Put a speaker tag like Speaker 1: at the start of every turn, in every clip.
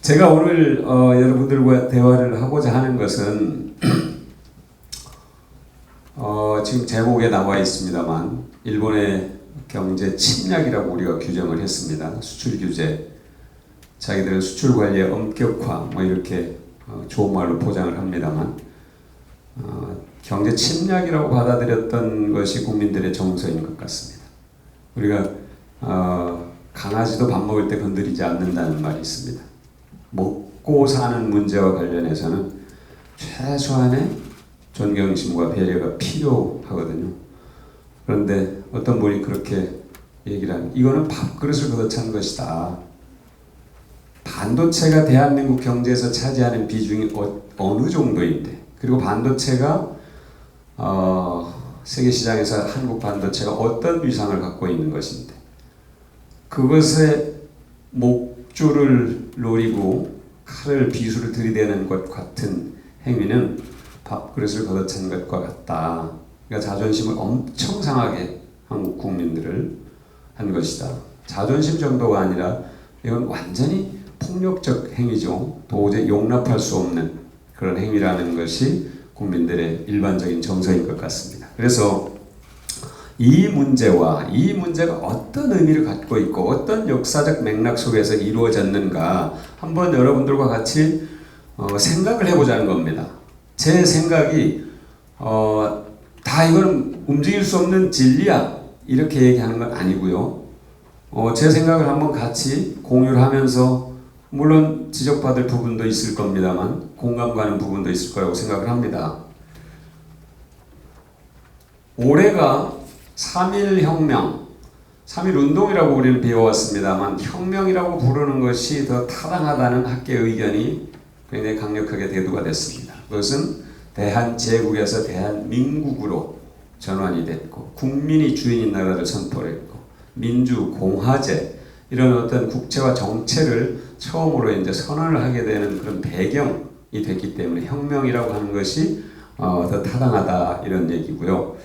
Speaker 1: 제가 오늘 여러분들과 대화를 하고자 하는 것은 지금 제목에 나와 있습니다만 일본의 경제 침략이라고 우리가 규정을 했습니다. 수출 규제, 자기들은 수출 관리의 엄격화 뭐 이렇게 좋은 말로 포장을 합니다만 경제 침략이라고 받아들였던 것이 국민들의 정서인 것 같습니다. 우리가 강아지도 밥 먹을 때 건드리지 않는다는 말이 있습니다. 먹고 사는 문제와 관련해서는 최소한의 존경심과 배려가 필요하거든요. 그런데 어떤 분이 그렇게 얘기를 하는, 이거는 밥그릇을 걷어찬 것이다. 반도체가 대한민국 경제에서 차지하는 비중이 어느 정도인데, 그리고 반도체가 세계 시장에서 한국 반도체가 어떤 위상을 갖고 있는 것인데, 그것에 목줄을 노리고 칼을 비수를 들이대는 것 같은 행위는 밥그릇을 걷어찬 것과 같다. 그러니까 자존심을 엄청 상하게 한국 국민들을 한 것이다. 자존심 정도가 아니라 이건 완전히 폭력적 행위죠. 도저히 용납할 수 없는 그런 행위라는 것이 국민들의 일반적인 정서인 것 같습니다. 그래서 이 문제가 어떤 의미를 갖고 있고 어떤 역사적 맥락 속에서 이루어졌는가 한번 여러분들과 같이 생각을 해보자는 겁니다. 제 생각이 다 이건 움직일 수 없는 진리야 이렇게 얘기하는 건 아니고요. 제 생각을 한번 같이 공유를 하면서 물론 지적받을 부분도 있을 겁니다만 공감 가는 부분도 있을 거라고 생각을 합니다. 올해가 3.1혁명, 3.1운동이라고 우리는 배워왔습니다만 혁명이라고 부르는 것이 더 타당하다는 학계 의견이 굉장히 강력하게 대두가 됐습니다. 그것은 대한제국에서 대한민국으로 전환이 됐고 국민이 주인인 나라를 선포했고 민주, 공화제 이런 어떤 국채와 정체를 처음으로 이제 선언을 하게 되는 그런 배경이 됐기 때문에 혁명이라고 하는 것이 더 타당하다 이런 얘기고요.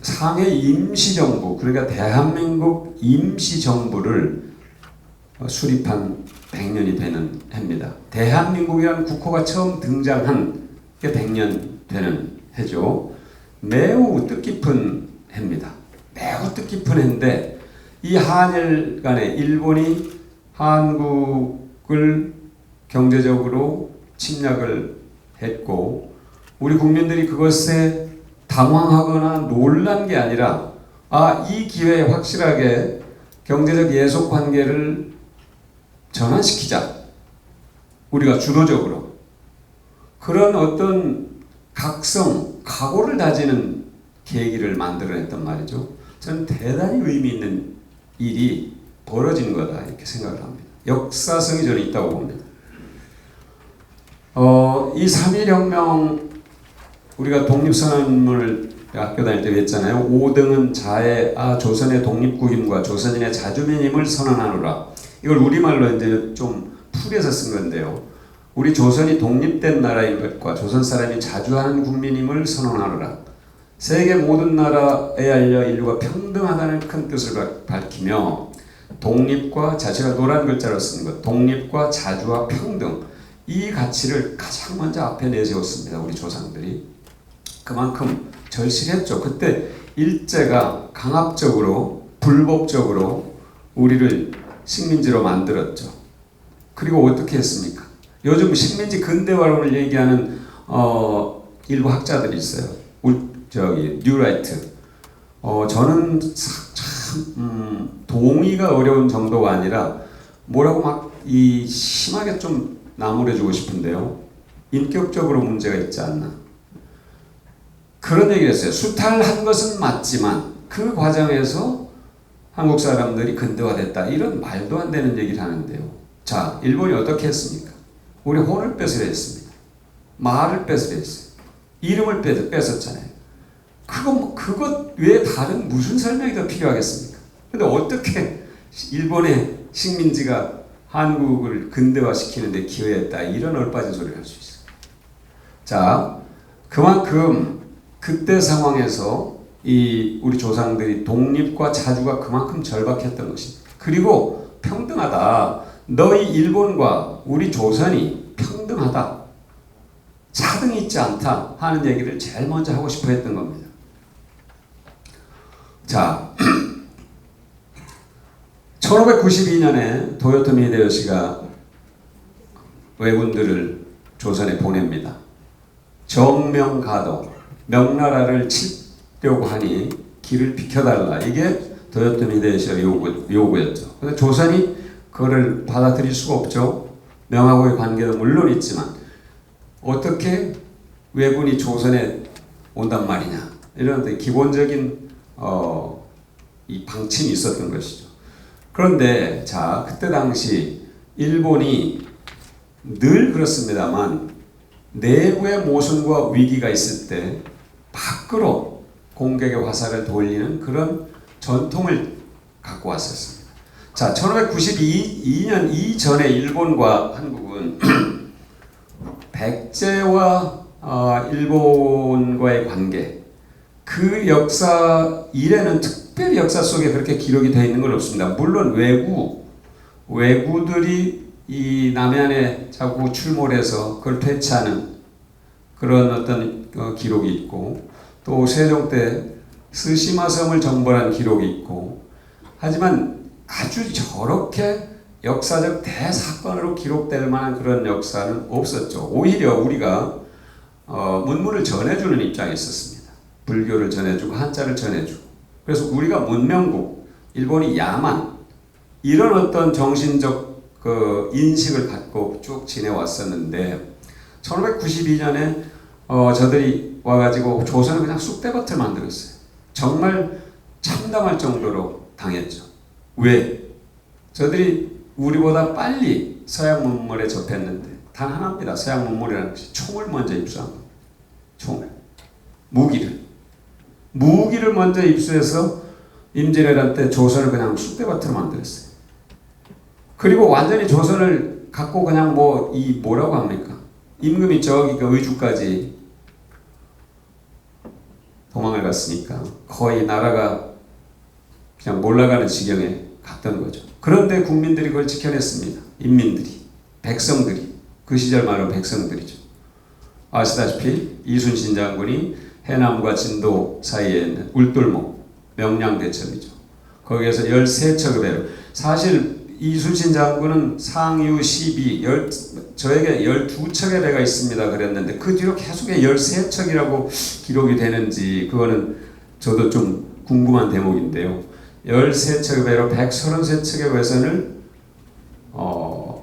Speaker 1: 상해 임시정부, 그러니까 대한민국 임시정부를 수립한 100년이 되는 해입니다. 대한민국이라는 국호가 처음 등장한 게 100년 되는 해죠. 매우 뜻깊은 해입니다. 매우 뜻깊은 해인데 이 한일 간에 일본이 한국을 경제적으로 침략을 했고 우리 국민들이 그것에 당황하거나 놀란 게 아니라 이 기회에 확실하게 경제적 예속 관계를 전환시키자. 우리가 주도적으로 그런 어떤 각성, 각오를 다지는 계기를 만들어냈단 말이죠. 저는 대단히 의미 있는 일이 벌어진 거다 이렇게 생각을 합니다. 역사성이 저는 있다고 봅니다. 이 3.1혁명 우리가 독립선언문을 학교 다닐 때 했잖아요. 5등은 자의 조선의 독립국임과 조선인의 자주민임을 선언하노라. 이걸 우리말로 이제 좀 풀이해서 쓴 건데요. 우리 조선이 독립된 나라인 것과 조선 사람이 자주하는 국민임을 선언하노라. 세계 모든 나라에 알려 인류가 평등하다는 큰 뜻을 밝히며 독립과 제가 노란 글자로 쓴 것, 독립과 자주와 평등 이 가치를 가장 먼저 앞에 내세웠습니다. 우리 조상들이. 그만큼 절실했죠. 그때 일제가 강압적으로 불법적으로 우리를 식민지로 만들었죠. 그리고 어떻게 했습니까? 요즘 식민지 근대화론을 얘기하는 일부 학자들이 있어요. 뉴라이트. 저는 참 동의가 어려운 정도가 아니라 뭐라고 막 심하게 좀 나무래주고 싶은데요. 인격적으로 문제가 있지 않나. 그런 얘기를 했어요. 수탈한 것은 맞지만 그 과정에서 한국 사람들이 근대화됐다. 이런 말도 안 되는 얘기를 하는데요. 자, 일본이 어떻게 했습니까? 우리 혼을 뺏으려 했습니다. 말을 뺏으려 했어요. 이름을 뺏었잖아요. 그것 외에 다른 무슨 설명이 더 필요하겠습니까? 근데 어떻게 일본의 식민지가 한국을 근대화시키는데 기여했다. 이런 얼빠진 소리를 할 수 있어요. 자, 그만큼 그때 상황에서 우리 조상들이 독립과 자주가 그만큼 절박했던 것입니다. 그리고 평등하다. 너희 일본과 우리 조선이 평등하다, 차등이 있지 않다 하는 얘기를 제일 먼저 하고 싶어 했던 겁니다. 자, 1592년에 도요토미 히데요시가 왜군들을 조선에 보냅니다. 정명가도, 명나라를 치려고 하니 길을 비켜달라. 이게 도요토미 히데요시의 요구였죠. 그래서 조선이 그거를 받아들일 수가 없죠. 명하고의 관계도 물론 있지만 어떻게 왜군이 조선에 온단 말이냐, 이런 기본적인 이 방침이 있었던 것이죠. 그런데 자, 그때 당시 일본이 늘 그렇습니다만 내부의 모순과 위기가 있을 때 밖으로 공격의 화살을 돌리는 그런 전통을 갖고 왔었습니다. 자, 1592년 이전에 일본과 한국은 백제와 일본과의 관계, 그 역사 이래는 특별히 역사 속에 그렇게 기록이 되어 있는 건 없습니다. 물론 왜구들이 이 남해안에 자꾸 출몰해서 그걸 퇴치하는 그런 어떤 기록이 있고, 또 세종 때 스시마 섬을 정벌한 기록이 있고, 하지만 아주 저렇게 역사적 대사건으로 기록될 만한 그런 역사는 없었죠. 오히려 우리가 문물을 전해주는 입장에 있었습니다. 불교를 전해주고 한자를 전해주고, 그래서 우리가 문명국, 일본이 야만, 이런 어떤 정신적 인식을 갖고 쭉 지내왔었는데 1592년에 저들이 와가지고 조선을 그냥 쑥대밭을 만들었어요. 정말 참담할 정도로 당했죠. 왜? 저들이 우리보다 빨리 서양 문물에 접했는데 단 하나입니다. 서양 문물이라는 것이 총을 먼저 입수한 겁니다. 총을. 무기를 먼저 입수해서 임진왜란 때 조선을 그냥 쑥대밭으로 만들었어요. 그리고 완전히 조선을 갖고 그냥 뭐라고 합니까? 임금이 저기 의주까지 도망을 갔으니까 거의 나라가 그냥 몰락가는 지경에 갔던 거죠. 그런데 국민들이 그걸 지켜냈습니다. 인민들이, 백성들이, 그 시절 말로 백성들이죠. 아시다시피 이순신 장군이 해남과 진도 사이에 있는 울돌목, 명량대첩이죠. 거기에서 13척의 배로, 사실 이순신 장군은 상유 12, 저에게 12척의 배가 있습니다 그랬는데 그 뒤로 계속 13척이라고 기록이 되는지 그거는 저도 좀 궁금한 대목인데요. 13척의 배로 133척의 외선을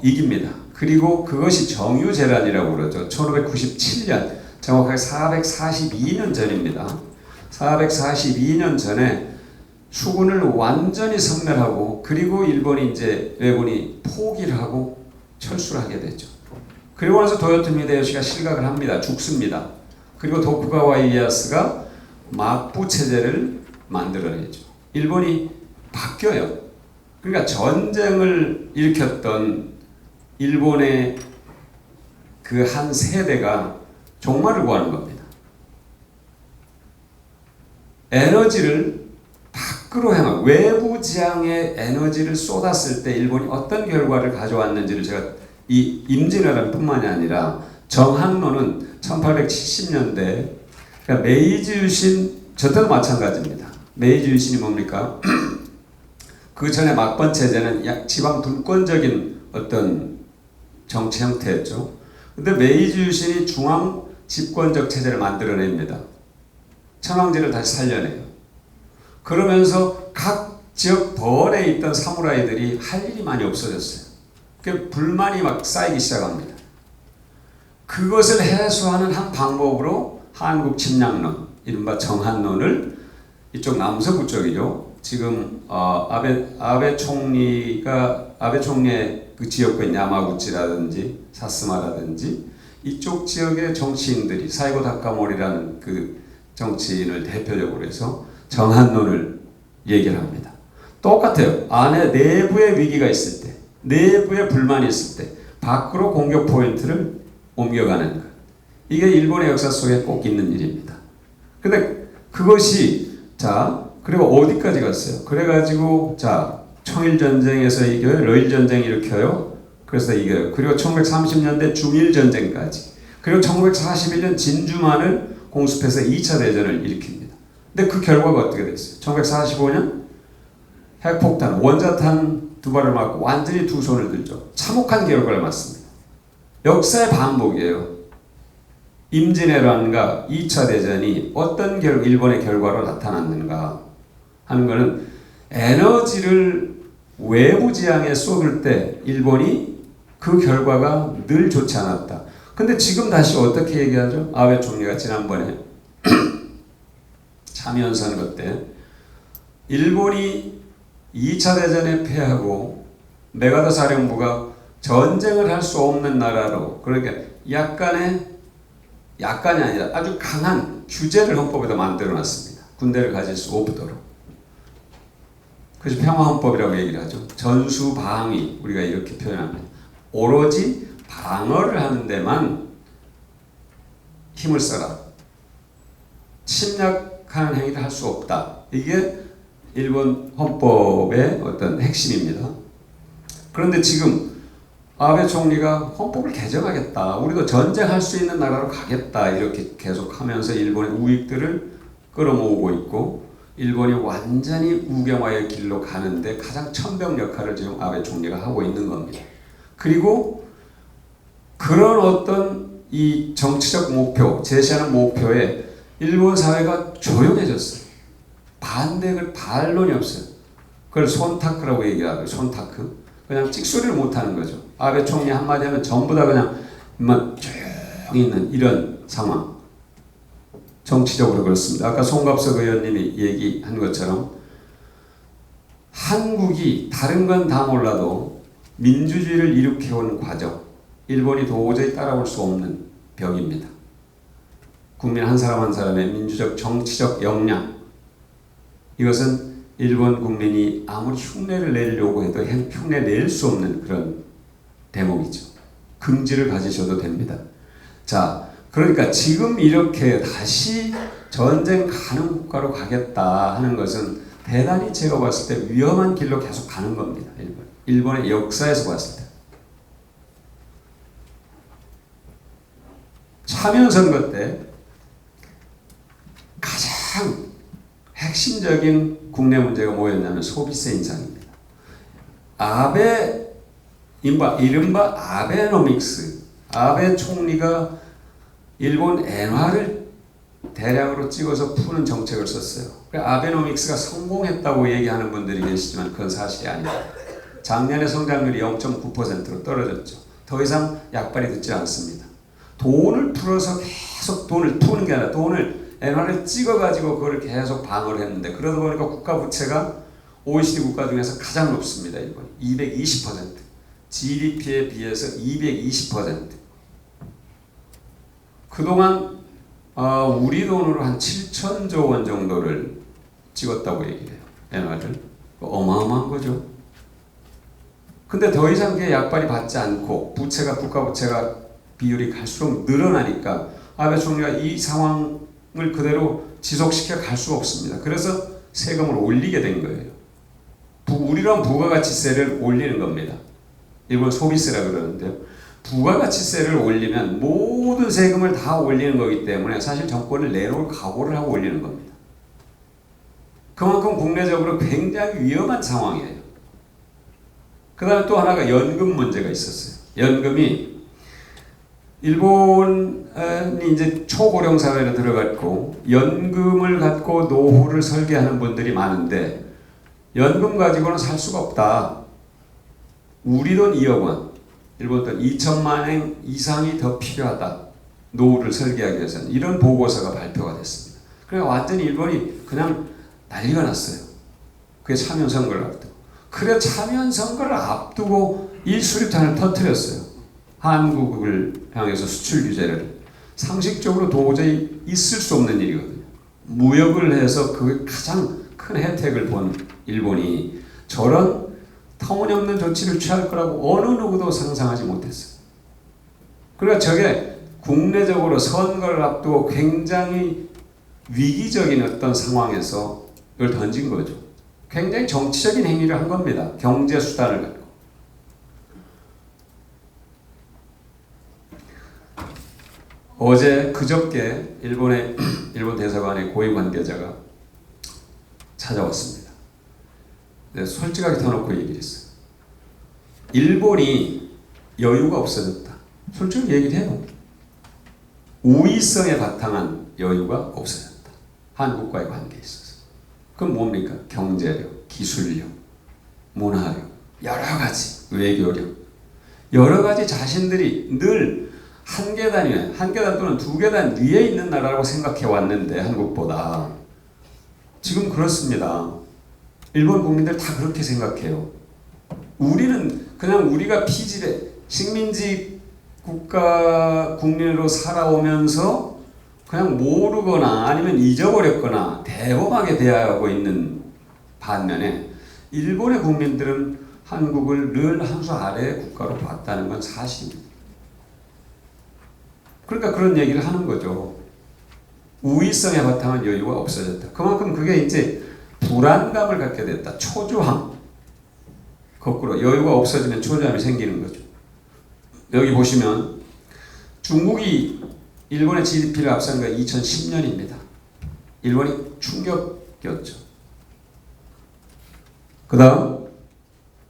Speaker 1: 이깁니다. 그리고 그것이 정유재란이라고 그러죠. 1597년, 정확하게 442년 전입니다. 442년 전에 수군을 완전히 섬멸하고, 그리고 일본이 이제 왜군이 포기를 하고 철수를 하게 되죠. 그리고 나서 도요토미 히데요시가 실각을 합니다. 죽습니다. 그리고 도쿠가와 이에야스가 막부 체제를 만들어내죠. 일본이 바뀌어요. 그러니까 전쟁을 일으켰던 일본의 그 한 세대가 종말을 구하는 겁니다. 에너지를 밖으로 향한 외부 지향의 에너지를 쏟았을 때 일본이 어떤 결과를 가져왔는지를 제가 이 임진왜란 뿐만이 아니라 정한론은 1870년대, 그러니까 메이지 유신, 저때도 마찬가지입니다. 메이지 유신이 뭡니까? 그 전에 막번 체제는 지방 분권적인 어떤 정치 형태였죠. 근데 메이지 유신이 중앙 집권적 체제를 만들어냅니다. 천황제를 다시 살려내요. 그러면서 각 지역 벌에 있던 사무라이들이 할 일이 많이 없어졌어요. 그 불만이 막 쌓이기 시작합니다. 그것을 해소하는 한 방법으로 한국 침략론, 이른바 정한론을 이쪽 남서부 쪽이죠. 지금 아베 총리의 그 지역구인 야마구치라든지 사스마라든지 이쪽 지역의 정치인들이 사이고 다카모리라는 그 정치인을 대표적으로 해서 정한론을 얘기를 합니다. 똑같아요. 안에 내부의 위기가 있을 때, 내부의 불만이 있을 때 밖으로 공격 포인트를 옮겨가는 것. 이게 일본의 역사 속에 꼭 있는 일입니다. 근데 그것이 그리고 어디까지 갔어요? 그래가지고 청일전쟁에서 이겨요? 러일전쟁 일으켜요? 그래서 이겨요. 그리고 1930년대 중일전쟁까지, 그리고 1941년 진주만을 공습해서 2차 대전을 일으킵니다. 근데 그 결과가 어떻게 됐어요? 1945년 핵폭탄, 원자탄 2발을 맞고 완전히 두 손을 들죠. 참혹한 결과를 맞습니다. 역사의 반복이에요. 임진왜란과 2차 대전이 어떤 일본의 결과로 나타났는가 하는 것은 에너지를 외부 지향에 쏟을 때 일본이 그 결과가 늘 좋지 않았다. 근데 지금 다시 어떻게 얘기하죠? 아베 총리가 지난번에 참여연 선거 때 일본이 2차 대전에 패하고 메가더 사령부가 전쟁을 할 수 없는 나라로, 그러니까 약간이 아니라 아주 강한 규제를 헌법에다 만들어놨습니다. 군대를 가질 수 없도록. 그래서 평화헌법이라고 얘기를 하죠. 전수방위, 우리가 이렇게 표현합니다. 오로지 방어를 하는 데만 힘을 써라. 침략하는 행위를 할 수 없다. 이게 일본 헌법의 어떤 핵심입니다. 그런데 지금 아베 총리가 헌법을 개정하겠다, 우리도 전쟁할 수 있는 나라로 가겠다, 이렇게 계속하면서 일본의 우익들을 끌어모으고 있고, 일본이 완전히 우경화의 길로 가는데 가장 천병 역할을 지금 아베 총리가 하고 있는 겁니다. 그리고 그런 어떤 이 정치적 목표, 제시하는 목표에 일본 사회가 조용해졌어요. 반론이 없어요. 그걸 손타크라고 얘기하고요. 손타크. 그냥 찍소리를 못하는 거죠. 아베 총리 한마디 하면 전부 다 그냥 조용히 있는 이런 상황. 정치적으로 그렇습니다. 아까 송갑석 의원님이 얘기한 것처럼 한국이 다른 건 다 몰라도 민주주의를 일으켜온 과정, 일본이 도저히 따라올 수 없는 벽입니다. 국민 한 사람 한 사람의 민주적 정치적 역량, 이것은 일본 국민이 아무리 흉내를 내려고 해도 흉내 낼 수 없는 그런 대목이죠. 긍지를 가지셔도 됩니다. 자, 그러니까 지금 이렇게 다시 전쟁 가는 국가로 가겠다 하는 것은 대단히 제가 봤을 때 위험한 길로 계속 가는 겁니다. 일본의 역사에서 봤을 때. 참여선거 때 가장 핵심적인 국내 문제가 뭐였냐면 소비세 인상입니다. 이른바 아베노믹스, 아베 총리가 일본 엔화를 대량으로 찍어서 푸는 정책을 썼어요. 아베노믹스가 성공했다고 얘기하는 분들이 계시지만 그건 사실이 아닙니다. 작년에 성장률이 0.9%로 떨어졌죠. 더 이상 약발이 듣지 않습니다. 돈을 풀어서 계속 돈을 푸는 게 아니라 엔화를 찍어가지고 그걸 계속 방어를 했는데, 그러다 보니까 국가 부채가 OECD 국가 중에서 가장 높습니다. 일본이 220%, GDP에 비해서 220%. 그동안 우리 돈으로 한 7천조 원 정도를 찍었다고 얘기해요. 엔화를. 어마어마한 거죠. 근데 더 이상 그게 약발이 받지 않고 국가 부채가 비율이 갈수록 늘어나니까 아베 총리가 이 상황을 그대로 지속시켜 갈 수가 없습니다. 그래서 세금을 올리게 된 거예요. 우리랑 부가가치세를 올리는 겁니다. 일본 소비세라 그러는데요. 부가가치세를 올리면 모든 세금을 다 올리는 거기 때문에 사실 정권을 내놓을 각오를 하고 올리는 겁니다. 그만큼 국내적으로 굉장히 위험한 상황이에요. 그 다음에 또 하나가 연금 문제가 있었어요. 연금이 일본이 이제 초고령 사회로 들어갔고 연금을 갖고 노후를 설계하는 분들이 많은데 연금 가지고는 살 수가 없다. 우리 돈 2억 원, 일본 돈 2천만 엔 이상이 더 필요하다. 노후를 설계하기 위해서는. 이런 보고서가 발표가 됐습니다. 그래서 완전히 일본이 그냥 난리가 났어요. 그게 참여선거를 앞두고. 그래 참여선거를 앞두고 일수리탄을 터뜨렸어요. 한국을 향해서 수출 규제를. 상식적으로 도저히 있을 수 없는 일이거든요. 무역을 해서 그게 가장 큰 혜택을 본 일본이 저런 터무니없는 조치를 취할 거라고 어느 누구도 상상하지 못했어요. 그러니까 저게 국내적으로 선거를 앞두고 굉장히 위기적인 어떤 상황에서 이걸 던진 거죠. 굉장히 정치적인 행위를 한 겁니다. 경제 수단을 갖고. 어제 그저께 일본 대사관의 고위 관계자가 찾아왔습니다. 네, 솔직하게 터놓고 얘기를 했어요. 일본이 여유가 없어졌다. 솔직히 얘기를 해요. 우위성에 바탕한 여유가 없어졌다. 한국과의 관계에 있어서. 그럼 뭡니까? 경제력, 기술력, 문화력, 여러 가지, 외교력, 여러 가지 자신들이 늘 한 계단 또는 두 계단 위에 있는 나라라고 생각해 왔는데 한국보다 지금 그렇습니다. 일본 국민들 다 그렇게 생각해요. 우리는 그냥 우리가 식민지 국민으로 살아오면서 그냥 모르거나 아니면 잊어버렸거나 대범하게 대하고 있는 반면에 일본의 국민들은 한국을 늘 한 수 아래의 국가로 봤다는 건 사실입니다. 그러니까 그런 얘기를 하는 거죠. 우위성에 바탕한 여유가 없어졌다. 그만큼 그게 이제 불안감을 갖게 됐다. 초조함. 거꾸로 여유가 없어지면 초조함이 생기는 거죠. 여기 보시면 중국이 일본의 GDP를 앞선 게 2010년입니다. 일본이 충격이었죠. 그 다음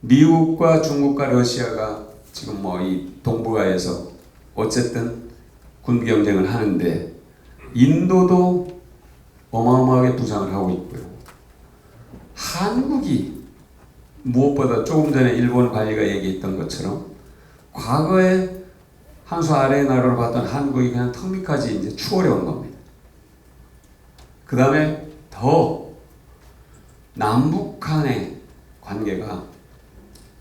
Speaker 1: 미국과 중국과 러시아가 지금 이 동북아에서 어쨌든 군비 경쟁을 하는데 인도도 어마어마하게 부상을 하고 있고요. 한국이 무엇보다 조금 전에 일본 관리가 얘기했던 것처럼 과거에 한 수 아래의 나라로 봤던 한국이 그냥 턱 밑까지 이제 추월해 온 겁니다. 그 다음에 더 남북 간의 관계가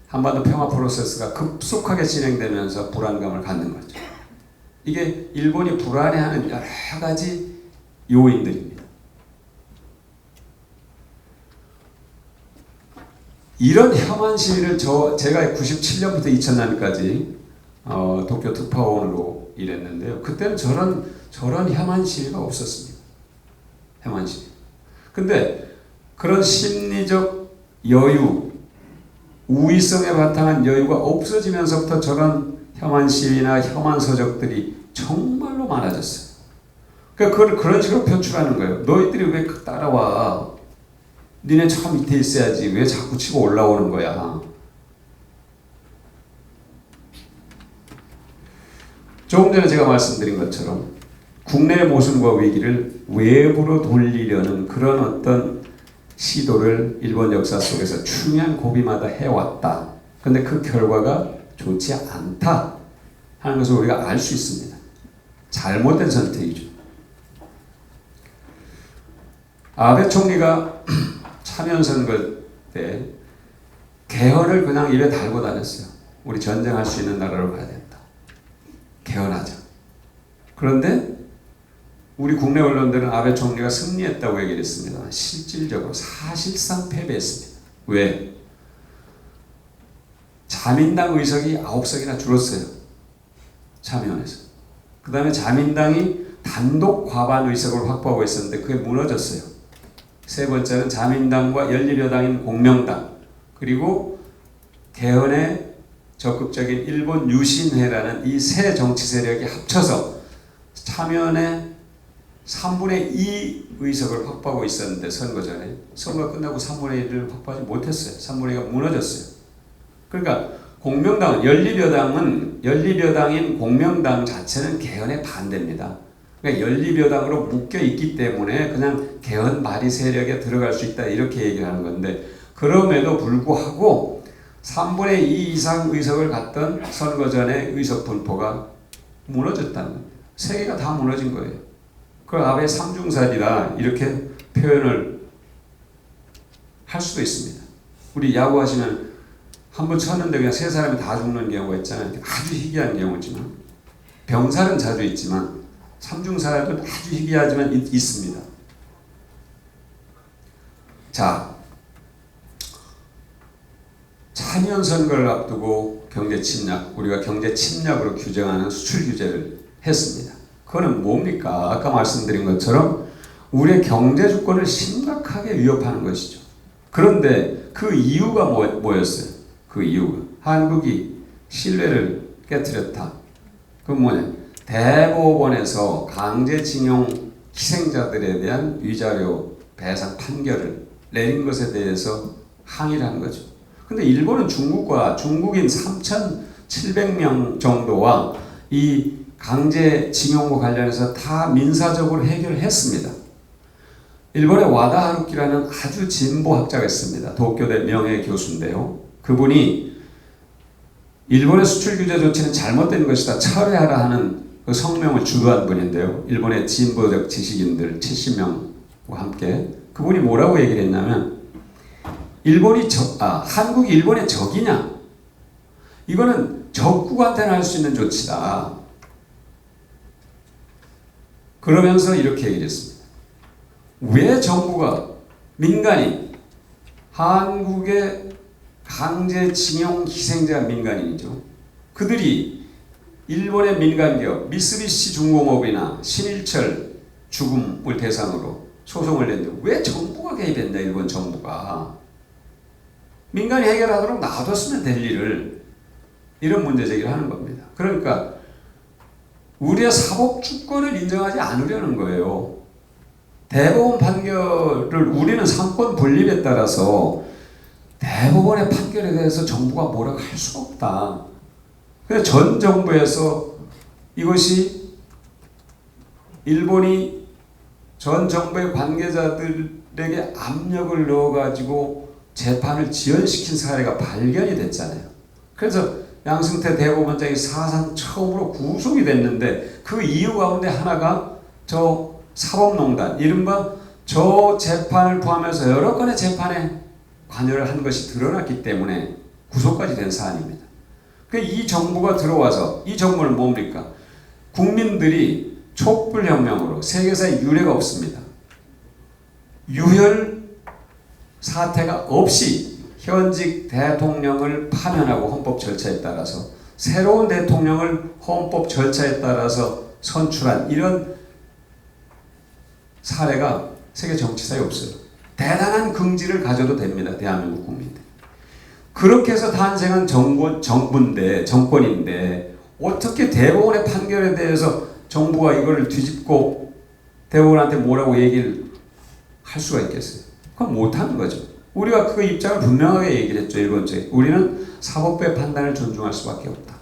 Speaker 1: 한반도 평화 프로세스가 급속하게 진행되면서 불안감을 갖는 거죠. 이게 일본이 불안해하는 여러 가지 요인들입니다. 이런 혐한 시위를 제가 97년부터 2000년까지 도쿄 특파원으로 일했는데요. 그때는 저런 혐한 시위가 없었습니다. 혐한 시위. 근데 그런 심리적 여유, 우위성에 바탕한 여유가 없어지면서부터 저런 혐한 시위나 혐한 서적들이 정말로 많아졌어요. 그러니까 그런 식으로 표출하는 거예요. 너희들이 왜 따라와? 니네 저 밑에 있어야지. 왜 자꾸 치고 올라오는 거야? 조금 전에 제가 말씀드린 것처럼 국내의 모순과 위기를 외부로 돌리려는 그런 어떤 시도를 일본 역사 속에서 중요한 고비마다 해왔다. 그런데 그 결과가 좋지 않다 하는 것을 우리가 알 수 있습니다. 잘못된 선택이죠. 아베 총리가 참여선거 때 개헌을 그냥 입에 달고 다녔어요. 우리 전쟁할 수 있는 나라로 가야 된다. 개헌하자. 그런데 우리 국내 언론들은 아베 총리가 승리했다고 얘기를 했습니다. 실질적으로 사실상 패배했습니다. 왜? 자민당 의석이 9석이나 줄었어요. 참여원에서. 그 다음에 자민당이 단독 과반 의석을 확보하고 있었는데 그게 무너졌어요. 세 번째는 자민당과 연립여당인 공명당 그리고 개헌에 적극적인 일본 유신회라는 이 세 정치 세력이 합쳐서 참여원의 3분의 2 의석을 확보하고 있었는데 선거 전에 선거 끝나고 3분의 1을 확보하지 못했어요. 3분의 2가 무너졌어요. 그러니까 공명당은 연립여당인 공명당 자체는 개헌에 반대입니다. 그러니까 연립여당으로 묶여 있기 때문에 그냥 개헌 발의 세력에 들어갈 수 있다 이렇게 얘기를 하는 건데 그럼에도 불구하고 3분의 2 이상 의석을 갖던 선거 전에 의석 분포가 무너졌다는 겁니다. 세 개가 다 무너진 거예요. 그 아베 삼중살이다 이렇게 표현을 할 수도 있습니다. 우리 야구하시면 한번 쳤는데 그냥 세 사람이 다 죽는 경우가 있잖아요. 아주 희귀한 경우지만 병살은 자주 있지만 삼중살도 아주 희귀하지만 있습니다. 자, 참여연 선거를 앞두고 경제 침략, 우리가 경제 침략으로 규정하는 수출 규제를 했습니다. 그거는 뭡니까? 아까 말씀드린 것처럼 우리의 경제 주권을 심각하게 위협하는 것이죠. 그런데 그 이유가 뭐였어요? 그 이유가 한국이 신뢰를 깨뜨렸다. 그건 뭐냐? 대법원에서 강제징용 희생자들에 대한 위자료 배상 판결을 내린 것에 대해서 항의를 한 거죠. 근데 일본은 중국인 3,700명 정도와 이 강제징용과 관련해서 다 민사적으로 해결했습니다. 일본의 와다 하루키라는 아주 진보 학자가 있습니다. 도쿄대 명예 교수인데요. 그분이 일본의 수출 규제 조치는 잘못된 것이다, 철회하라 하는 그 성명을 주도한 분인데요. 일본의 진보적 지식인들 70명과 함께 그분이 뭐라고 얘기를 했냐면, 한국이 일본의 적이냐? 이거는 적국한테는 할 수 있는 조치다. 그러면서 이렇게 얘기를 했습니다. 왜 정부가, 민간인, 한국의 강제징용 희생자 민간인이죠. 그들이 일본의 민간기업 미쓰비시 중공업이나 신일철 죽음을 대상으로 소송을 냈는데 왜 정부가 개입했나? 일본 정부가 민간이 해결하도록 놔뒀으면 될 일을, 이런 문제 제기를 하는 겁니다. 그러니까 우리의 사법주권을 인정하지 않으려는 거예요. 대법원 판결을, 우리는 삼권 분립에 따라서 대법원의 판결에 대해서 정부가 뭐라고 할 수가 없다. 그래서 전 정부에서 이것이 일본이 전 정부의 관계자들에게 압력을 넣어가지고 재판을 지연시킨 사례가 발견이 됐잖아요. 그래서 양승태 대법원장이 사상 처음으로 구속이 됐는데 그 이유 가운데 하나가 저 사법농단, 이른바 저 재판을 포함해서 여러 건의 재판에 관여를 한 것이 드러났기 때문에 구속까지 된 사안입니다. 이 정부가 들어와서, 이 정부는 뭡니까? 국민들이 촛불혁명으로, 세계사에 유례가 없습니다. 유혈 사태가 없이 현직 대통령을 파면하고 헌법 절차에 따라서 새로운 대통령을 헌법 절차에 따라서 선출한 이런 사례가 세계 정치사에 없어요. 대단한 긍지를 가져도 됩니다. 대한민국 국민들. 그렇게 해서 탄생한 정권인데 어떻게 대법원의 판결에 대해서 정부가 이거를 뒤집고 대법원한테 뭐라고 얘기를 할 수가 있겠어요? 그건 못하는 거죠. 우리가 그 입장을 분명하게 얘기를 했죠. 일본 쪽에. 우리는 사법부의 판단을 존중할 수밖에 없다.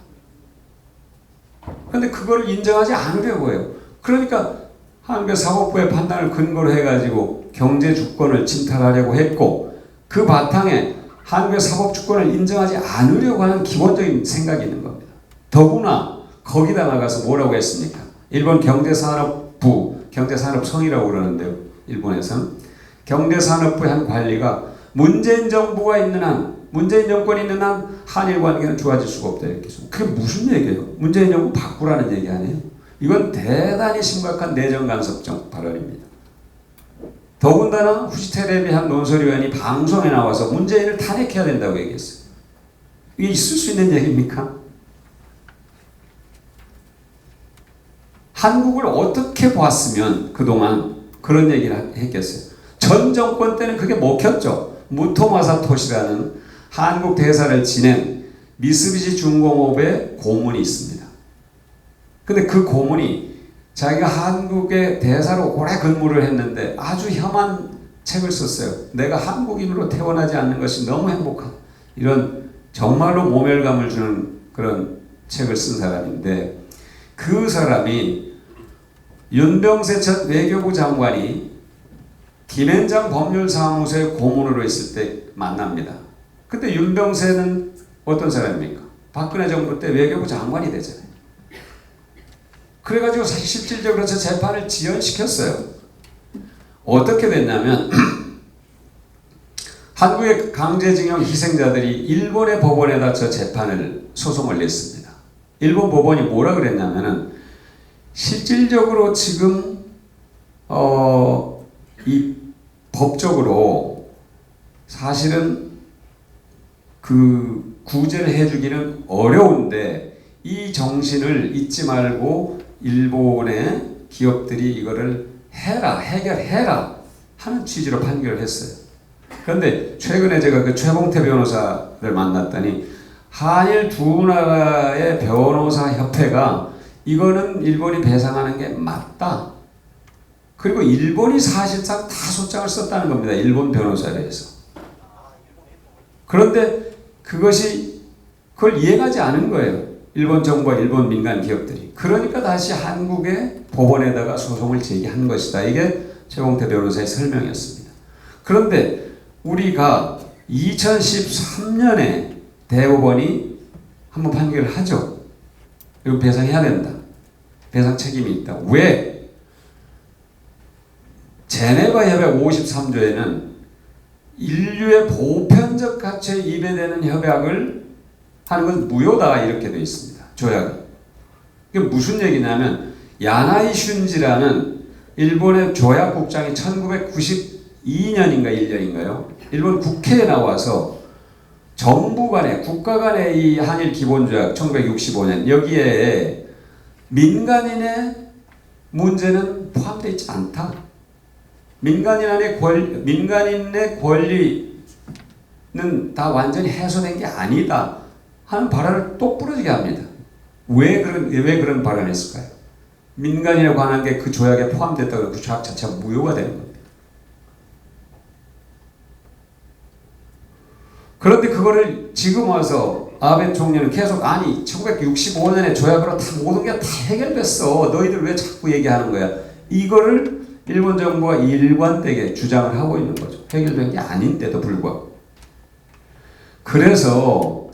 Speaker 1: 그런데 그걸 인정하지 않으려고 해요. 그러니까 한국의 사법부의 판단을 근거로 해가지고 경제 주권을 침탈하려고 했고, 그 바탕에 한국의 사법 주권을 인정하지 않으려고 하는 기본적인 생각이 있는 겁니다. 더구나 거기다 나가서 뭐라고 했습니까? 일본 경제산업부, 경제산업성이라고 그러는데요. 일본에서는 경제산업부의 한 관리가 문재인 정부가 있는 한, 문재인 정권이 있는 한 한일 관계는 좋아질 수가 없다 이렇게 했습니다. 그게 무슨 얘기예요? 문재인 정부 바꾸라는 얘기 아니에요? 이건 대단히 심각한 내정 간섭적 발언입니다. 더군다나 후시텔레비한 논설위원이 방송에 나와서 문재인을 탄핵해야 된다고 얘기했어요. 이게 있을 수 있는 얘기입니까? 한국을 어떻게 봤으면 그동안 그런 얘기를 했겠어요? 전 정권 때는 그게 먹혔죠. 무토마사 토시라는 한국 대사를 지낸 미쓰비시 중공업의 고문이 있습니다. 근데 그 고문이 자기가 한국의 대사로 오래 근무를 했는데 아주 혐한 책을 썼어요. 내가 한국인으로 태어나지 않는 것이 너무 행복한, 이런 정말로 모멸감을 주는 그런 책을 쓴 사람인데, 그 사람이 윤병세 첫 외교부 장관이 김앤장 법률사무소에 고문으로 있을 때 만납니다. 그때 윤병세는 어떤 사람입니까? 박근혜 정부 때 외교부 장관이 되잖아요. 그래가지고 사실 실질적으로 저 재판을 지연시켰어요. 어떻게 됐냐면 한국의 강제징용 희생자들이 일본의 법원에다 저 재판을, 소송을 냈습니다. 일본 법원이 뭐라 그랬냐면은 실질적으로 지금 이 법적으로 사실은 그 구제를 해주기는 어려운데 이 정신을 잊지 말고 일본의 기업들이 이거를 해라, 해결해라 하는 취지로 판결을 했어요. 그런데 최근에 제가 그 최봉태 변호사를 만났더니 한일 두 나라의 변호사 협회가 이거는 일본이 배상하는 게 맞다. 그리고 일본이 사실상 다 소장을 썼다는 겁니다. 일본 변호사에 대해서. 그런데 그걸 이해하지 않은 거예요. 일본 정부와 일본 민간 기업들이. 그러니까 다시 한국의 법원에다가 소송을 제기한 것이다. 이게 최공태 변호사의 설명이었습니다. 그런데 우리가 2013년에 대법원이 한번 판결을 하죠. 이거 배상해야 된다. 배상 책임이 있다. 왜? 제네바 협약 53조에는 인류의 보편적 가치에 위배되는 협약을 하는 건 무효다 이렇게 되어 있습니다. 조약은. 이게 무슨 얘기냐면 야나이 슌지라는 일본의 조약국장이 1992년인가 1년인가요? 일본 국회에 나와서 정부 간의 국가 간의 이 한일 기본조약 1965년 여기에 민간인의 문제는 포함되어 있지 않다. 민간인의 권리는 다 완전히 해소된 게 아니다 하는 발언을 똑부러지게 합니다. 왜 그런 발언을 했을까요? 민간인에 관한 게 그 조약에 포함됐다고 그 조약 자체가 무효가 되는 겁니다. 그런데 그거를 지금 와서 아베 총리는 계속 아니 1965년에 조약으로 다 모든 게 다 해결됐어. 너희들 왜 자꾸 얘기하는 거야? 이거를 일본 정부가 일관되게 주장을 하고 있는 거죠. 해결된 게 아닌데도 불구하고. 그래서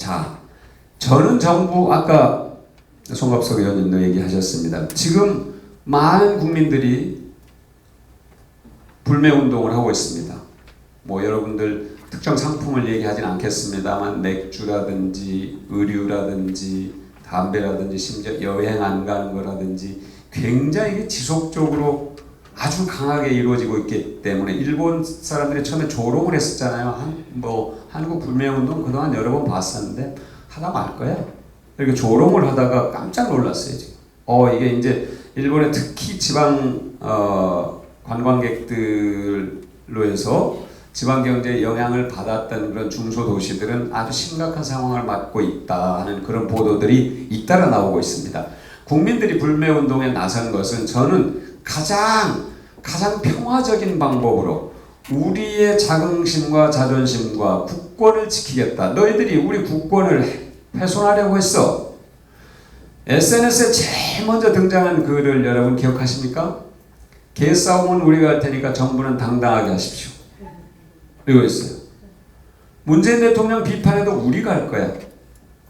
Speaker 1: 저는 정부 아까 송갑석 의원님도 얘기하셨습니다. 지금 많은 국민들이 불매운동을 하고 있습니다. 뭐 여러분들 특정 상품을 얘기하지는 않겠습니다만 맥주라든지 의류라든지 담배라든지 심지어 여행 안 가는 거라든지 굉장히 지속적으로 아주 강하게 이루어지고 있기 때문에 일본 사람들이 처음에 조롱을 했었잖아요. 한국 불매운동 그동안 여러 번 봤었는데 하다 말 거야. 이렇게 조롱을 하다가 깜짝 놀랐어요. 지금. 이게 이제 일본의 특히 지방 관광객들로 해서 지방 경제에 영향을 받았던 그런 중소도시들은 아주 심각한 상황을 맞고 있다 하는 그런 보도들이 잇따라 나오고 있습니다. 국민들이 불매운동에 나선 것은 저는 가장 평화적인 방법으로 우리의 자긍심과 자존심과 국권을 지키겠다. 너희들이 우리 국권을 훼손하려고 했어. SNS에 제일 먼저 등장한 글을 여러분 기억하십니까? 개싸움은 우리가 할 테니까 정부는 당당하게 하십시오. 이거였어요. 문재인 대통령 비판에도 우리가 할 거야.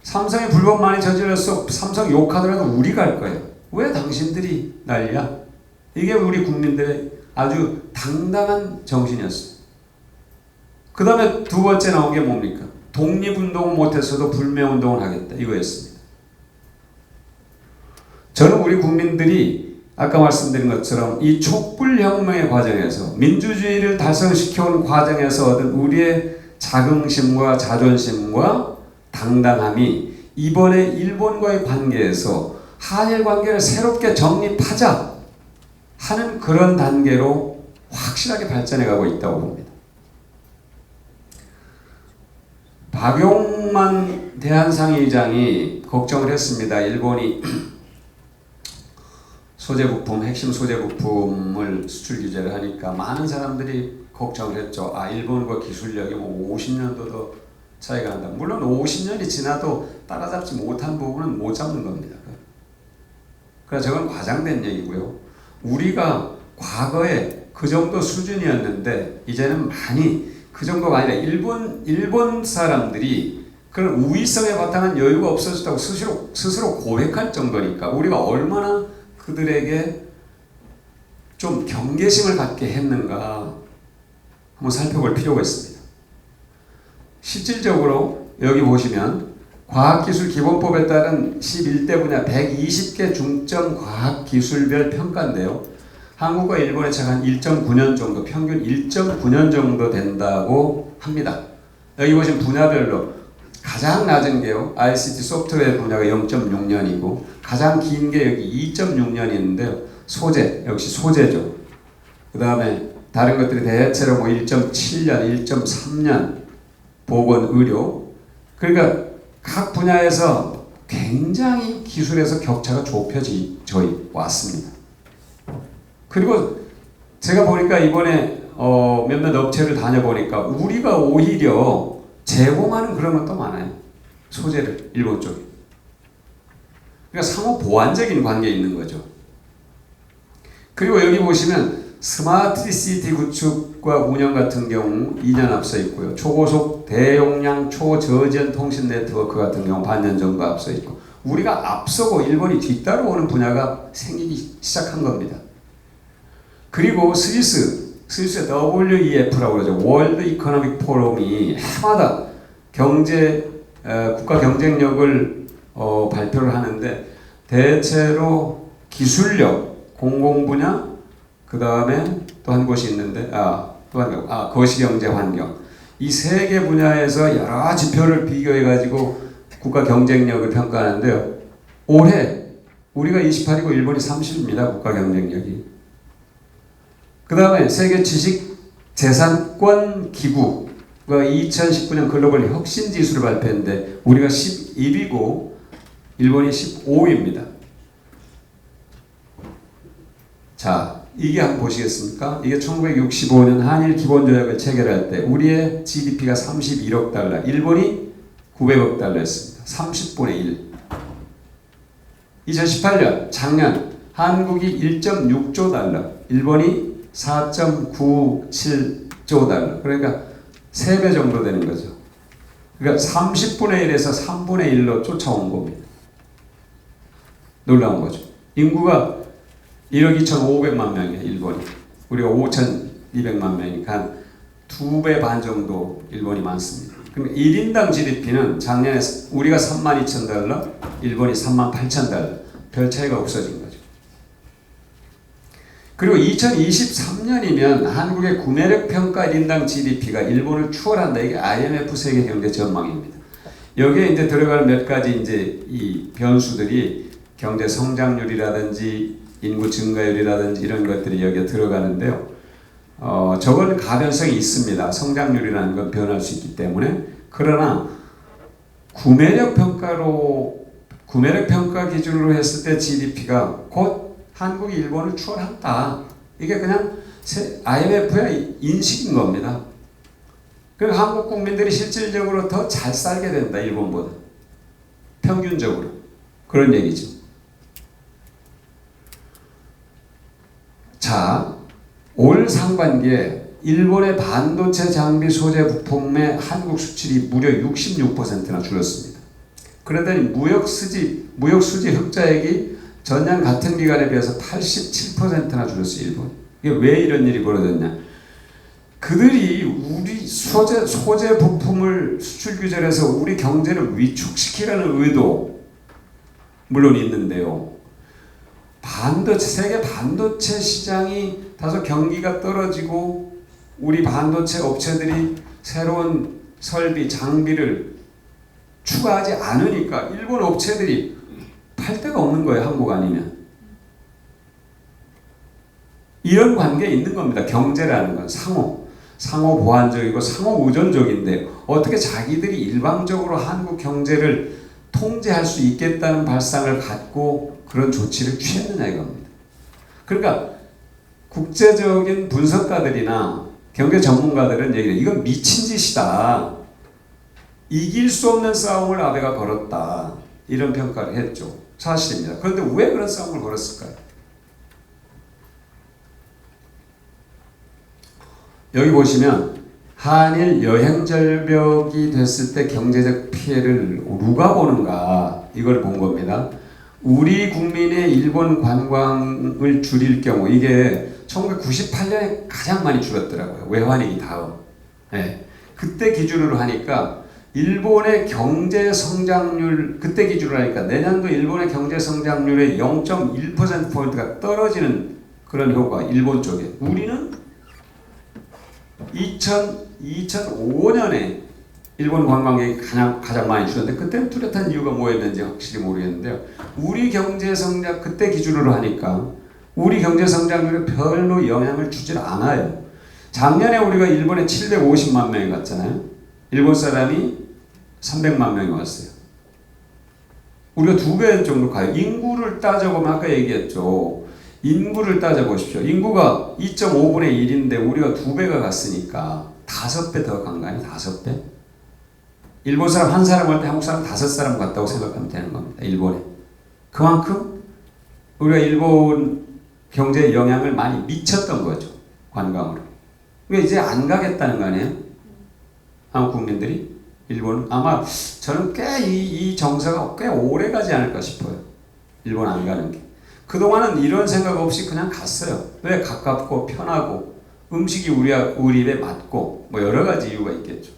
Speaker 1: 삼성이 불법 많이 저질렀어. 삼성 욕하더라도 우리가 할 거야. 왜 당신들이 난리야? 이게 우리 국민들의 아주 당당한 정신이었어요. 그 다음에 두 번째 나온 게 뭡니까? 독립운동을 못했어도 불매운동을 하겠다. 이거였습니다. 저는 우리 국민들이 아까 말씀드린 것처럼 이 촛불혁명의 과정에서 민주주의를 달성시켜온 과정에서 얻은 우리의 자긍심과 자존심과 당당함이 이번에 일본과의 관계에서 한일 관계를 새롭게 정립하자 하는 그런 단계로 확실하게 발전해 가고 있다고 봅니다. 박용만 대한상의장이 걱정을 했습니다. 일본이 핵심 소재 부품을 수출 규제를 하니까 많은 사람들이 걱정을 했죠. 일본과 기술력이 50년도 더 차이가 난다. 물론 50년이 지나도 따라잡지 못한 부분은 못 잡는 겁니다. 그래서 저건 과장된 얘기고요. 우리가 과거에 그 정도 수준이었는데 이제는 많이 그 정도가 아니라 일본 사람들이 그런 우위성에 바탕한 여유가 없어졌다고 스스로 고백할 정도니까 우리가 얼마나 그들에게 좀 경계심을 갖게 했는가 한번 살펴볼 필요가 있습니다. 실질적으로 여기 보시면 과학기술기본법에 따른 11대 분야 120개 중점 과학기술별 평가인데요. 한국과 일본의 차가 한 1.9년 정도, 평균 1.9년 정도 된다고 합니다. 여기 보시면 분야별로 가장 낮은 게요. ICT 소프트웨어 분야가 0.6년이고 가장 긴 게 여기 2.6년이 소재, 역시 소재죠. 그 다음에 다른 것들이 대체로 1.7년, 1.3년 보건, 의료. 그러니까 각 분야에서 굉장히 기술에서 격차가 좁혀져 왔습니다. 그리고 제가 보니까 이번에 몇몇 업체를 다녀보니까 우리가 오히려 제공하는 그런 것도 많아요. 소재를 일본 쪽에. 그러니까 상호 보완적인 관계에 있는 거죠. 그리고 여기 보시면 스마트 시티 구축과 운영 같은 경우 2년 앞서 있고요. 초고속 대용량 초저지연 통신 네트워크 같은 경우 반년 정도 앞서 있고, 우리가 앞서고 일본이 뒤따라오는 분야가 생기기 시작한 겁니다. 그리고 스위스의 WEF라고 그러죠. 월드 이코노믹 포럼이 해마다 국가 경쟁력을 발표를 하는데, 대체로 기술력, 공공분야, 그 다음에 또 한 곳이 있는데, 거시경제 환경. 이 세 개 분야에서 여러 지표를 비교해가지고 국가 경쟁력을 평가하는데요. 올해 우리가 28이고 일본이 30입니다. 국가 경쟁력이. 그 다음에 세계 지식재산권 기구가 2019년 글로벌 혁신 지수를 발표했는데 우리가 11위고 일본이 15위입니다. 자, 이게 한번 보시겠습니까? 이게 1965년 한일 기본조약을 체결할 때 우리의 GDP가 31억 달러, 일본이 900억 달러였습니다. 30분의 1. 2018년 작년 한국이 1.6조 달러, 일본이 4.97조 달러. 그러니까 3배 정도 되는 거죠. 그러니까 30분의 1에서 3분의 1로 쫓아온 겁니다. 놀라운 거죠. 인구가 1억 2,500만 명이에요, 일본이. 우리가 5,200만 명이니까 한 2배 반 정도 일본이 많습니다. 그럼 1인당 GDP는 작년에 우리가 32,000달러, 일본이 38,000달러. 별 차이가 없어진 거죠. 그리고 2023년이면 한국의 구매력 평가 1인당 GDP가 일본을 추월한다. 이게 IMF 세계 경제 전망입니다. 여기에 이제 들어가는 몇 가지 이제 이 변수들이 경제 성장률이라든지 인구 증가율이라든지 이런 것들이 여기에 들어가는데요. 저건 가변성이 있습니다. 성장률이라는 건 변할 수 있기 때문에. 그러나 구매력 평가 기준으로 했을 때 GDP가 곧 한국이 일본을 추월한다. 이게 그냥 IMF의 인식인 겁니다. 그러니까 한국 국민들이 실질적으로 더 잘 살게 된다. 일본보다. 평균적으로. 그런 얘기죠. 자, 올 상반기에 일본의 반도체 장비 소재 부품의 한국 수출이 무려 66%나 줄었습니다. 그러더니 무역 수지 흑자액이 전년 같은 기간에 비해서 87%나 줄었어요, 일본. 이게 왜 이런 일이 벌어졌냐? 그들이 우리 소재 부품을 수출 규제해서 우리 경제를 위축시키라는 의도 물론 있는데요. 세계 반도체 시장이 다소 경기가 떨어지고 우리 반도체 업체들이 새로운 설비, 장비를 추가하지 않으니까 일본 업체들이 팔 데가 없는 거예요. 한국 아니면. 이런 관계에 있는 겁니다. 경제라는 건 상호 보완적이고 상호 의존적인데 어떻게 자기들이 일방적으로 한국 경제를 통제할 수 있겠다는 발상을 갖고 그런 조치를 취했느냐 이겁니다. 그러니까 국제적인 분석가들이나 경제 전문가들은 얘기해요. 이건 미친 짓이다. 이길 수 없는 싸움을 아베가 걸었다. 이런 평가를 했죠. 사실입니다. 그런데 왜 그런 싸움을 걸었을까요? 여기 보시면 한일 여행 절벽이 됐을 때 경제적 피해를 누가 보는가 이걸 본 겁니다. 우리 국민의 일본 관광을 줄일 경우 이게 1998년에 가장 많이 줄었더라고요. 외환위기 다음. 네. 그때 기준으로 하니까 일본의 경제 성장률 그때 기준으로 하니까 내년도 일본의 경제 성장률의 0.1%포인트가 떨어지는 그런 효과 일본 쪽에. 우리는 2005년에 일본 관광객이 가장 많이 줄었는데 그때는 뚜렷한 이유가 뭐였는지 확실히 모르겠는데요. 우리 경제 성장 그때 기준으로 하니까 우리 경제 성장률에 별로 영향을 주질 않아요. 작년에 우리가 일본에 750만 명이 갔잖아요. 일본 사람이 300만 명이 왔어요. 우리가 2배 정도 가요. 인구를 따져보면 아까 얘기했죠. 인구를 따져보십시오. 인구가 2.5분의 1인데 우리가 2배가 갔으니까 5배 더 간 거 아니에요? 5배? 일본 사람 한 사람 올 때 한국 사람 5사람 갔다고 생각하면 되는 겁니다. 일본에. 그만큼 우리가 일본 경제에 영향을 많이 미쳤던 거죠. 관광으로. 그러니까 이제 안 가겠다는 거 아니에요? 한국 국민들이? 일본 아마 저는 꽤 이 정서가 꽤 오래 가지 않을까 싶어요. 일본 안 가는 게. 그동안은 이런 생각 없이 그냥 갔어요. 왜? 가깝고 편하고 음식이 우리 입에 맞고 뭐 여러 가지 이유가 있겠죠.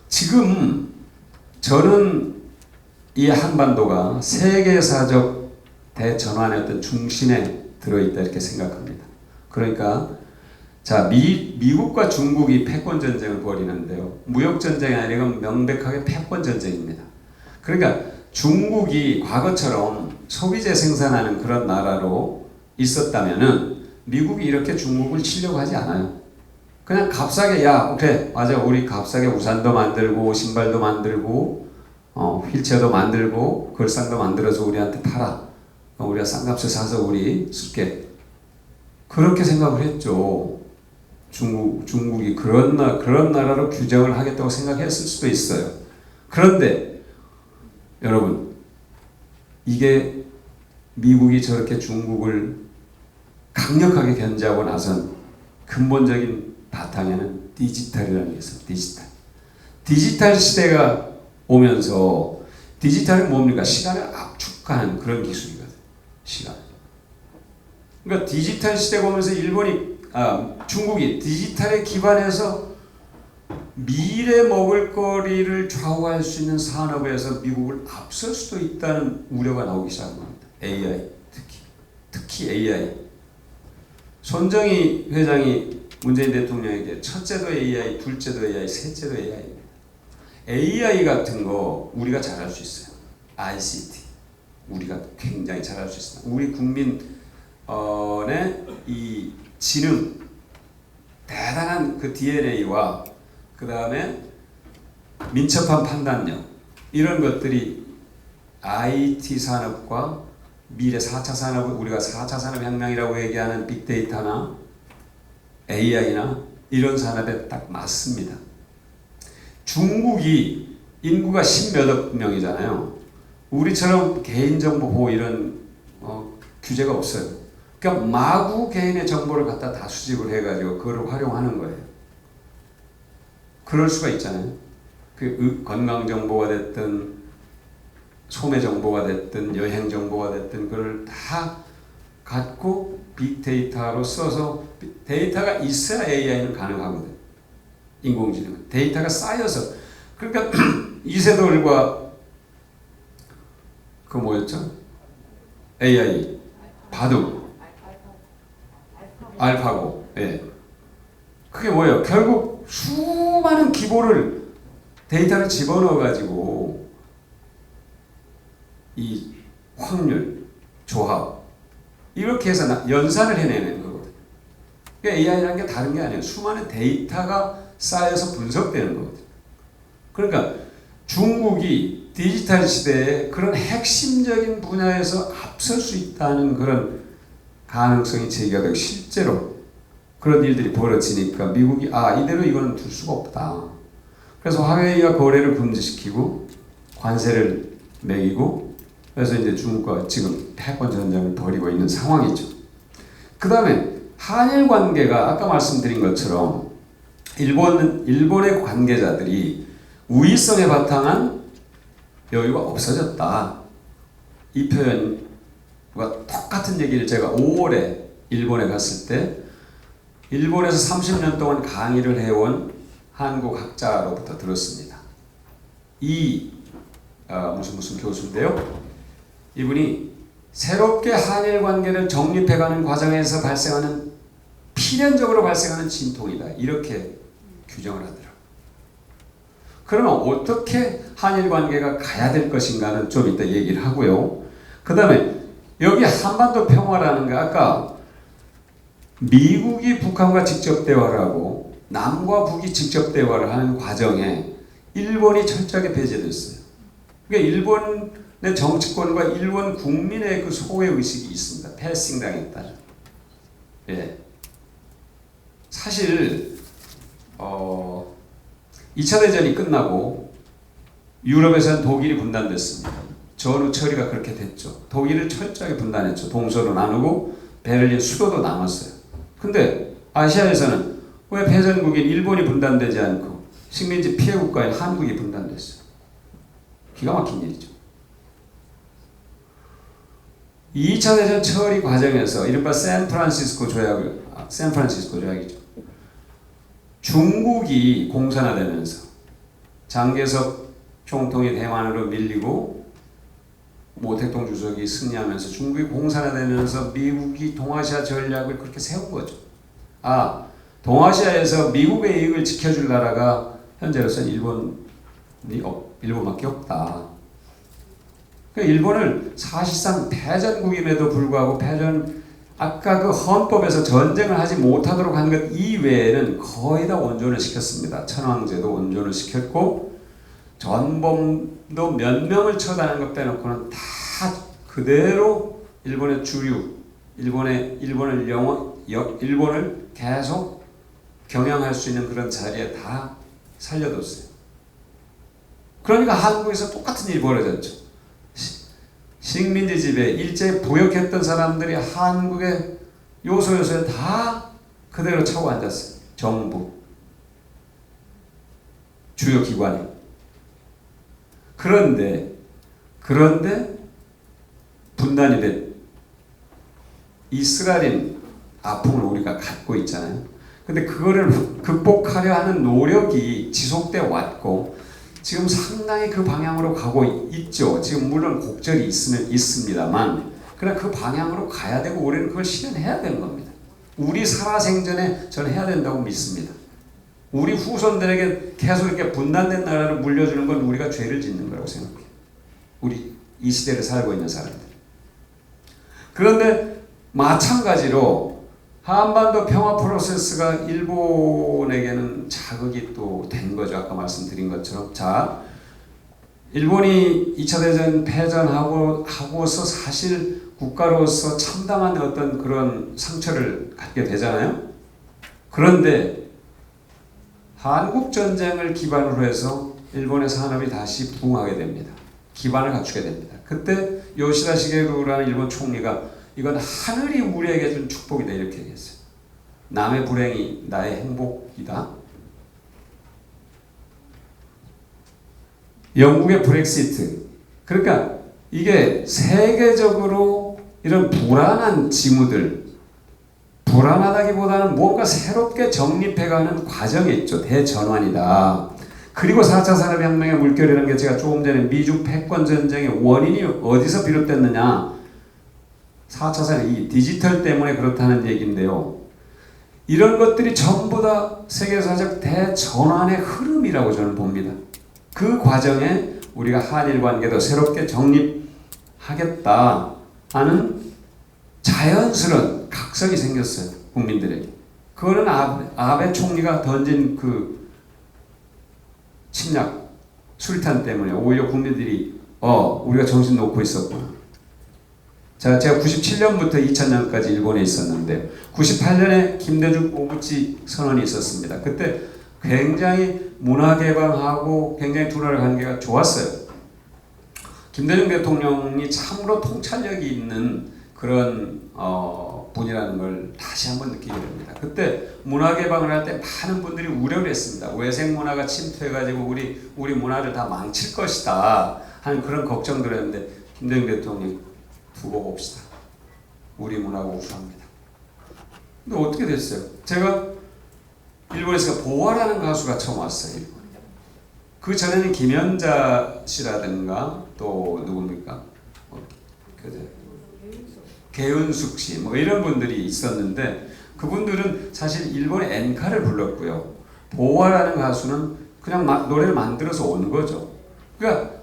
Speaker 1: 지금 저는 이 한반도가 세계사적 대전환의 어떤 중심에 들어있다 이렇게 생각합니다. 그러니까 자 미국과 중국이 패권 전쟁을 벌이는데요. 무역 전쟁이 아니라 이건 명백하게 패권 전쟁입니다. 그러니까 중국이 과거처럼 소비재 생산하는 그런 나라로 있었다면은 미국이 이렇게 중국을 치려고 하지 않아요. 그냥 값싸게 야 그래 맞아 우리 값싸게 우산도 만들고 신발도 만들고 휠체어도 만들고 걸상도 만들어서 우리한테 팔아. 우리가 싼 값에 사서 우리 쓸게. 그렇게 생각을 했죠. 중국이 그런 나라로 규정을 하겠다고 생각했을 수도 있어요. 그런데 여러분 이게 미국이 저렇게 중국을 강력하게 견제하고 나선 근본적인 바탕에는 디지털이라는 게 있어요. 디지털 시대가 오면서 디지털은 뭡니까? 시간을 압축하는 그런 기술이거든요. 시간. 그러니까 디지털 시대가 오면서 중국이 디지털에 기반해서 미래 먹을거리를 좌우할 수 있는 산업에서 미국을 앞설 수도 있다는 우려가 나오기 시작한 겁니다. AI 특히 AI. 손정희 회장이 문재인 대통령에게 첫째도 AI, 둘째도 AI, 셋째도 AI입니다. AI 같은 거 우리가 잘할 수 있어요. ICT 우리가 굉장히 잘할 수 있습니다. 우리 국민의 이 지능 대단한 그 DNA와 그 다음에 민첩한 판단력 이런 것들이 IT 산업과 미래 4차 산업을 우리가 4차 산업혁명이라고 얘기하는 빅데이터나 AI나 이런 산업에 딱 맞습니다. 중국이 인구가 10몇억 명이잖아요. 우리처럼 개인정보 보호 이런 규제가 없어요. 그러니까 마구 개인의 정보를 갖다 다 수집을 해가지고 그걸 활용하는 거예요. 그럴 수가 있잖아요. 그 건강 정보가 됐든 소매 정보가 됐든 여행 정보가 됐든 그걸 다 갖고 빅데이터로 써서 데이터가 있어야 AI는 가능하거든. 인공지능은 데이터가 쌓여서 그러니까 이세돌과 그 뭐였죠? AI 바둑 알파고 예. 그게 뭐예요? 결국 수많은 기보를 데이터를 집어넣어 가지고 이 확률 조합 이렇게 해서 연산을 해내는 거거든요. 그러니까 AI라는 게 다른 게 아니에요. 수많은 데이터가 쌓여서 분석되는 거거든요. 그러니까 중국이 디지털 시대에 그런 핵심적인 분야에서 앞설 수 있다는 그런 가능성이 제기가 되고 실제로 그런 일들이 벌어지니까 미국이 이대로 이거는 둘 수가 없다. 그래서 화웨이와 거래를 금지시키고 관세를 매기고 그래서 이제 중국과 지금 패권 전쟁을 벌이고 있는 상황이죠. 그 다음에 한일 관계가 아까 말씀드린 것처럼 일본의 관계자들이 우위성에 바탕한 여유가 없어졌다. 이 표현과 똑같은 얘기를 제가 5월에 일본에 갔을 때 일본에서 30년 동안 강의를 해온 한국 학자로부터 들었습니다. 무슨 교수인데요. 이분이 새롭게 한일 관계를 정립해가는 과정에서 필연적으로 발생하는 진통이다. 이렇게 규정을 하더라고요. 그러면 어떻게 한일 관계가 가야 될 것인가는 좀 이따 얘기를 하고요. 그 다음에 여기 한반도 평화라는 게 아까 미국이 북한과 직접 대화를 하고 남과 북이 직접 대화를 하는 과정에 일본이 철저하게 배제됐어요. 그러니까 일본의 정치권과 일본 국민의 그 소외 의식이 있습니다. 패싱 당했다. 예. 사실 2차 대전이 끝나고 유럽에서는 독일이 분단됐습니다. 전후 처리가 그렇게 됐죠. 독일을 철저하게 분단했죠. 동서로 나누고 베를린 수도도 남았어요. 근데 아시아에서는 왜 패전국인 일본이 분단되지 않고 식민지 피해 국가인 한국이 분단됐어요. 기가 막힌 일이죠. 2차 대전 처리 과정에서 이른바 샌프란시스코 조약이죠. 중국이 공산화되면서 장개석 총통이 대만으로 밀리고 모택동 주석이 승리하면서 중국이 공산화되면서 미국이 동아시아 전략을 그렇게 세운 거죠. 동아시아에서 미국의 이익을 지켜줄 나라가 현재로서는 일본밖에 없다. 그러니까 일본을 사실상 패전국임에도 불구하고 아까 그 헌법에서 전쟁을 하지 못하도록 한 것 이외에는 거의 다 온전을 시켰습니다. 천황제도 온전을 시켰고 전범도 몇 명을 처단한 것 빼놓고는 다 그대로 일본의 주류, 일본을 계속 경영할 수 있는 그런 자리에 다 살려뒀어요. 그러니까 한국에서 똑같은 일이 벌어졌죠. 식민지 지배, 일제 부역했던 사람들이 한국의 요소요소에 다 그대로 차고 앉았어요. 정부, 주요 기관이. 그런데 분단이 된 이스라엘 아픔을 우리가 갖고 있잖아요. 근데 그거를 극복하려 하는 노력이 지속돼 왔고 지금 상당히 그 방향으로 가고 있죠. 지금 물론 곡절이 있습니다만 그러나 그 방향으로 가야 되고 우리는 그걸 실현해야 되는 겁니다. 우리 살아생전에 저는 해야 된다고 믿습니다. 우리 후손들에게 계속 이렇게 분단된 나라를 물려주는 건 우리가 죄를 짓는 거라고 생각해요. 우리 이 시대를 살고 있는 사람들. 그런데 마찬가지로 한반도 평화 프로세스가 일본에게는 자극이 또 된 거죠. 아까 말씀드린 것처럼. 자, 일본이 2차 대전 패전하고서 사실 국가로서 참담한 어떤 그런 상처를 갖게 되잖아요. 그런데 한국전쟁을 기반으로 해서 일본의 산업이 다시 부흥하게 됩니다. 기반을 갖추게 됩니다. 그때 요시다 시게루라는 일본 총리가 이건 하늘이 우리에게 준 축복이다 이렇게 얘기했어요. 남의 불행이 나의 행복이다. 영국의 브렉시트. 그러니까 이게 세계적으로 이런 불안한 징후들, 불안하다기보다는 뭔가 새롭게 정립해가는 과정에 있죠. 대전환이다. 그리고 4차 산업혁명의 물결이라는 게 제가 조금 전에 미중 패권전쟁의 원인이 어디서 비롯됐느냐. 4차 산업, 이 디지털 때문에 그렇다는 얘기인데요. 이런 것들이 전부 다 세계사적 대전환의 흐름이라고 저는 봅니다. 그 과정에 우리가 한일 관계도 새롭게 정립하겠다 하는 자연스러운 각성이 생겼어요. 국민들에게. 그거는 아베 총리가 던진 그 침략, 술탄 때문에 오히려 국민들이 우리가 정신 놓고 있었구나. 자, 제가 97년부터 2000년까지 일본에 있었는데 98년에 김대중 오부치 선언이 있었습니다. 그때 굉장히 문화개방하고 굉장히 두 나라 관계가 좋았어요. 김대중 대통령이 참으로 통찰력이 있는 그런 분이라는 걸 다시 한번 느끼게 됩니다. 그때 문화개방을 할 때 많은 분들이 우려를 했습니다. 외색 문화가 침투해가지고 우리 문화를 다 망칠 것이다 하는 그런 걱정들을 했는데 김대중 대통령이 두고 봅시다. 우리 문화가 우수합니다. 근데 어떻게 됐어요? 제가 일본에서 보아라는 가수가 처음 왔어요. 그 전에는 김연자 씨라든가 또 누굽니까? 개은숙 씨 뭐 이런 분들이 있었는데 그분들은 사실 일본의 엔카를 불렀고요. 보아라는 가수는 그냥 노래를 만들어서 온 거죠. 그러니까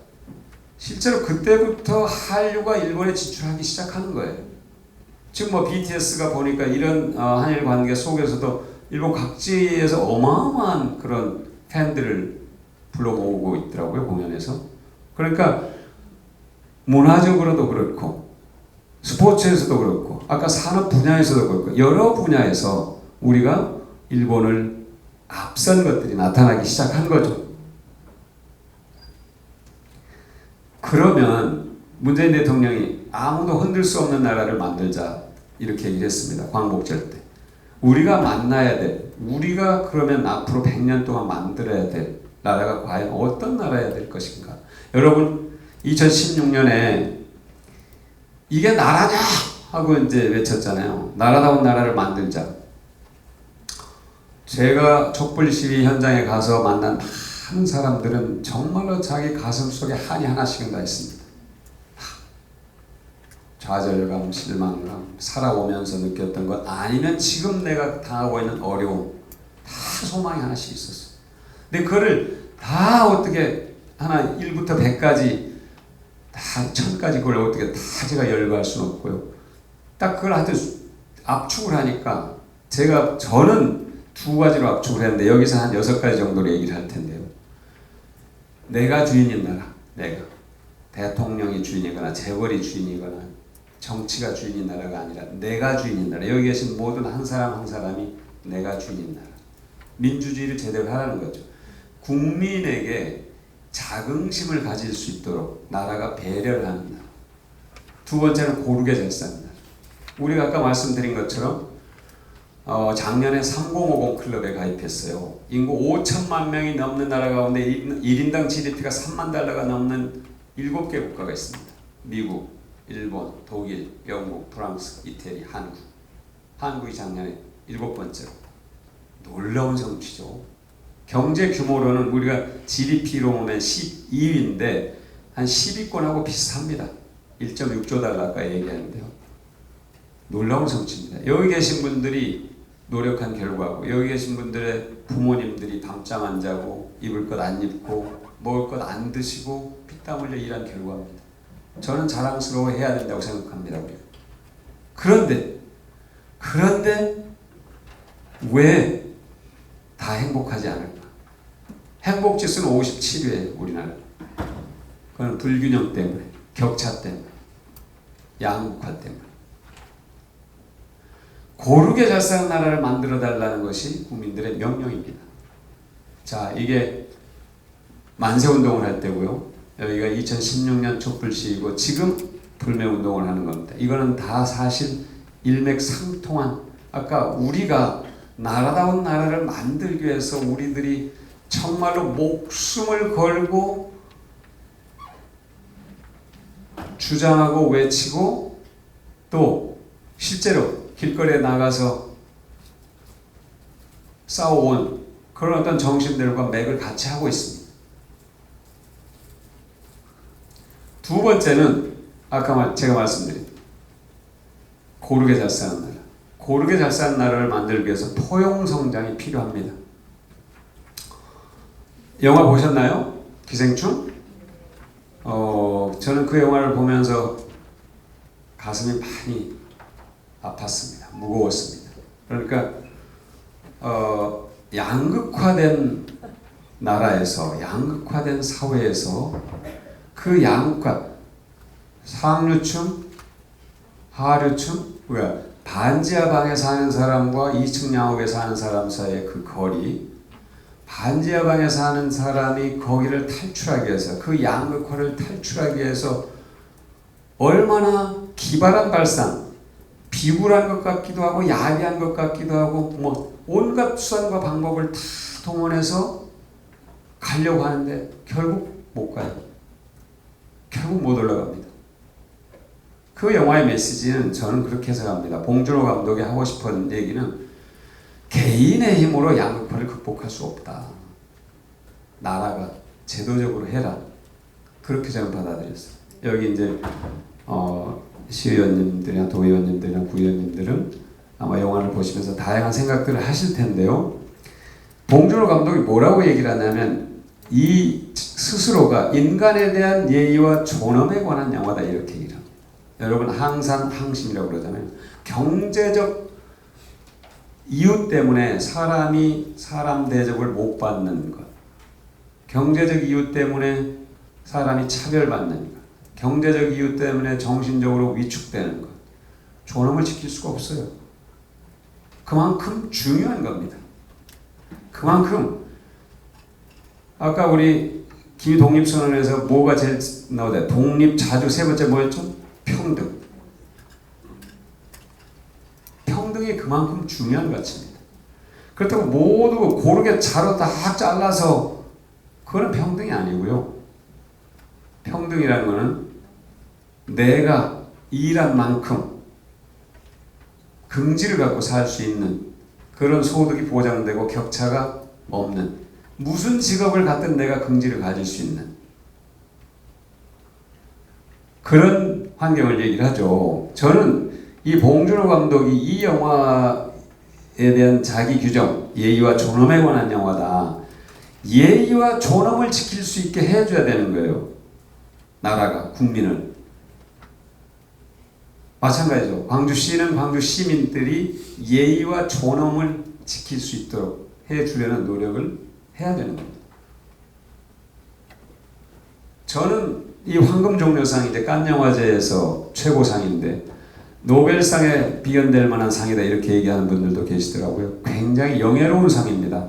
Speaker 1: 실제로 그때부터 한류가 일본에 진출하기 시작하는 거예요. 지금 뭐 BTS가 보니까 이런 한일 관계 속에서도 일본 각지에서 어마어마한 그런 팬들을 불러 모으고 있더라고요, 공연에서. 그러니까 문화적으로도 그렇고 스포츠에서도 그렇고 아까 산업 분야에서도 그렇고 여러 분야에서 우리가 일본을 앞선 것들이 나타나기 시작한 거죠. 그러면 문재인 대통령이 아무도 흔들 수 없는 나라를 만들자 이렇게 얘기를 했습니다. 광복절 때. 우리가 만나야 돼. 우리가 그러면 앞으로 100년 동안 만들어야 될 나라가 과연 어떤 나라여야 될 것인가. 여러분 2016년에 이게 나라냐 하고 이제 외쳤잖아요. 나라다운 나라를 만들자. 제가 촛불 시위 현장에 가서 만난 많은 사람들은 정말로 자기 가슴 속에 한이 하나씩은 다 있습니다. 좌절감, 실망감, 살아오면서 느꼈던 것 아니면 지금 내가 당하고 있는 어려움 다 소망이 하나씩 있었어요. 근데 그거를 다 어떻게 하나 1부터 100까지 다 1000까지 그걸 어떻게 다 제가 열거할 수는 없고요. 딱 그걸 하여튼 압축을 하니까 저는 2가지로 압축을 했는데 여기서 한 6가지 정도로 얘기를 할 텐데요. 내가 주인인 나라, 내가 대통령이 주인이거나 재벌이 주인이거나 정치가 주인인 나라가 아니라 내가 주인인 나라. 여기 계신 모든 한 사람 한 사람이 내가 주인인 나라. 민주주의를 제대로 하라는 거죠. 국민에게 자긍심을 가질 수 있도록 나라가 배려를 하는 나라. 2번째는 고르게 잘 사는 나라. 우리가 아까 말씀드린 것처럼 작년에 3050 클럽에 가입했어요. 인구 5천만 명이 넘는 나라 가운데 1인당 GDP가 3만 달러가 넘는 7개 국가가 있습니다. 미국, 일본, 독일, 영국, 프랑스, 이태리, 한국. 한국이 작년에 7번째로. 놀라운 성취죠. 경제 규모로는 우리가 GDP로 보면 12위인데 한 10위권하고 비슷합니다. 1.6조 달러 아까 얘기하는데요. 놀라운 성취입니다. 여기 계신 분들이 노력한 결과고 여기 계신 분들의 부모님들이 밤잠 안 자고 입을 것 안 입고 먹을 것 안 드시고 피땀 흘려 일한 결과입니다. 저는 자랑스러워해야 된다고 생각합니다. 우리가. 그런데 왜 다 행복하지 않을까? 행복지수는 57위예요. 우리나라. 그건 불균형 때문에, 격차 때문에, 양극화 때문에. 고르게 잘 사는 나라를 만들어 달라는 것이 국민들의 명령입니다. 자, 이게 만세운동을 할 때고요. 여기가 2016년 촛불시위고 지금 불매운동을 하는 겁니다. 이거는 다 사실 일맥상통한 아까 우리가 나라다운 나라를 만들기 위해서 우리들이 정말로 목숨을 걸고 주장하고 외치고 또 실제로 길거리에 나가서 싸워온 그런 어떤 정신들과 맥을 같이 하고 있습니다. 2번째는 아까 제가 말씀드린 고르게 잘 사는 나라. 고르게 잘 사는 나라를 만들기 위해서 포용성장이 필요합니다. 영화 보셨나요? 기생충? 저는 그 영화를 보면서 가슴이 많이 아팠습니다. 무거웠습니다. 그러니까 양극화된 나라에서 양극화된 사회에서 그 양극화 상류층, 하류층, 반지하 방에 사는 사람과 2층 양옥에 사는 사람 사이의 그 거리, 반지하 방에 사는 사람이 거기를 탈출하기 위해서 그 양극화를 탈출하기 위해서 얼마나 기발한 발상, 비굴한 것 같기도 하고 야비한 것 같기도 하고 뭐 온갖 수단과 방법을 다 동원해서 가려고 하는데 결국 못 가요. 결국 못 올라갑니다. 그 영화의 메시지는 저는 그렇게 해석합니다. 봉준호 감독이 하고 싶은 얘기는 개인의 힘으로 양극화를 극복할 수 없다. 나라가 제도적으로 해라. 그렇게 저는 받아들였어요. 여기 이제 시의원님들이나 도의원님들이나 구의원님들은 아마 영화를 보시면서 다양한 생각들을 하실 텐데요. 봉준호 감독이 뭐라고 얘기를 하냐면 이 스스로가 인간에 대한 예의와 존엄에 관한 영화다 이렇게 얘기를 합니다. 여러분 항상 항심이라고 그러잖아요. 경제적 이유 때문에 사람이 사람 대접을 못 받는 것. 경제적 이유 때문에 사람이 차별받는 것, 경제적 이유 때문에 정신적으로 위축되는 것, 존엄을 지킬 수가 없어요. 그만큼 중요한 겁니다. 그만큼 아까 우리 기독립선언에서 뭐가 제일 나오대? 독립, 자주, 세 번째 뭐였죠? 평등. 평등이 그만큼 중요한 가치입니다. 그렇다고 모두 고르게 자로 딱 잘라서 그건 평등이 아니고요. 평등이라는 것은 내가 일한 만큼 긍지를 갖고 살 수 있는 그런 소득이 보장되고 격차가 없는, 무슨 직업을 갖든 내가 긍지를 가질 수 있는 그런 환경을 얘기를 하죠. 저는 이 봉준호 감독이 이 영화에 대한 자기 규정, 예의와 존엄에 관한 영화다. 예의와 존엄을 지킬 수 있게 해줘야 되는 거예요. 나라가, 국민을. 마찬가지죠. 광주시는 광주 시민들이 예의와 존엄을 지킬 수 있도록 해주려는 노력을 해야 되는 겁니다. 저는 이 황금종려상이 이제 칸영화제에서 최고상인데 노벨상에 비견될 만한 상이다 이렇게 얘기하는 분들도 계시더라고요. 굉장히 영예로운 상입니다.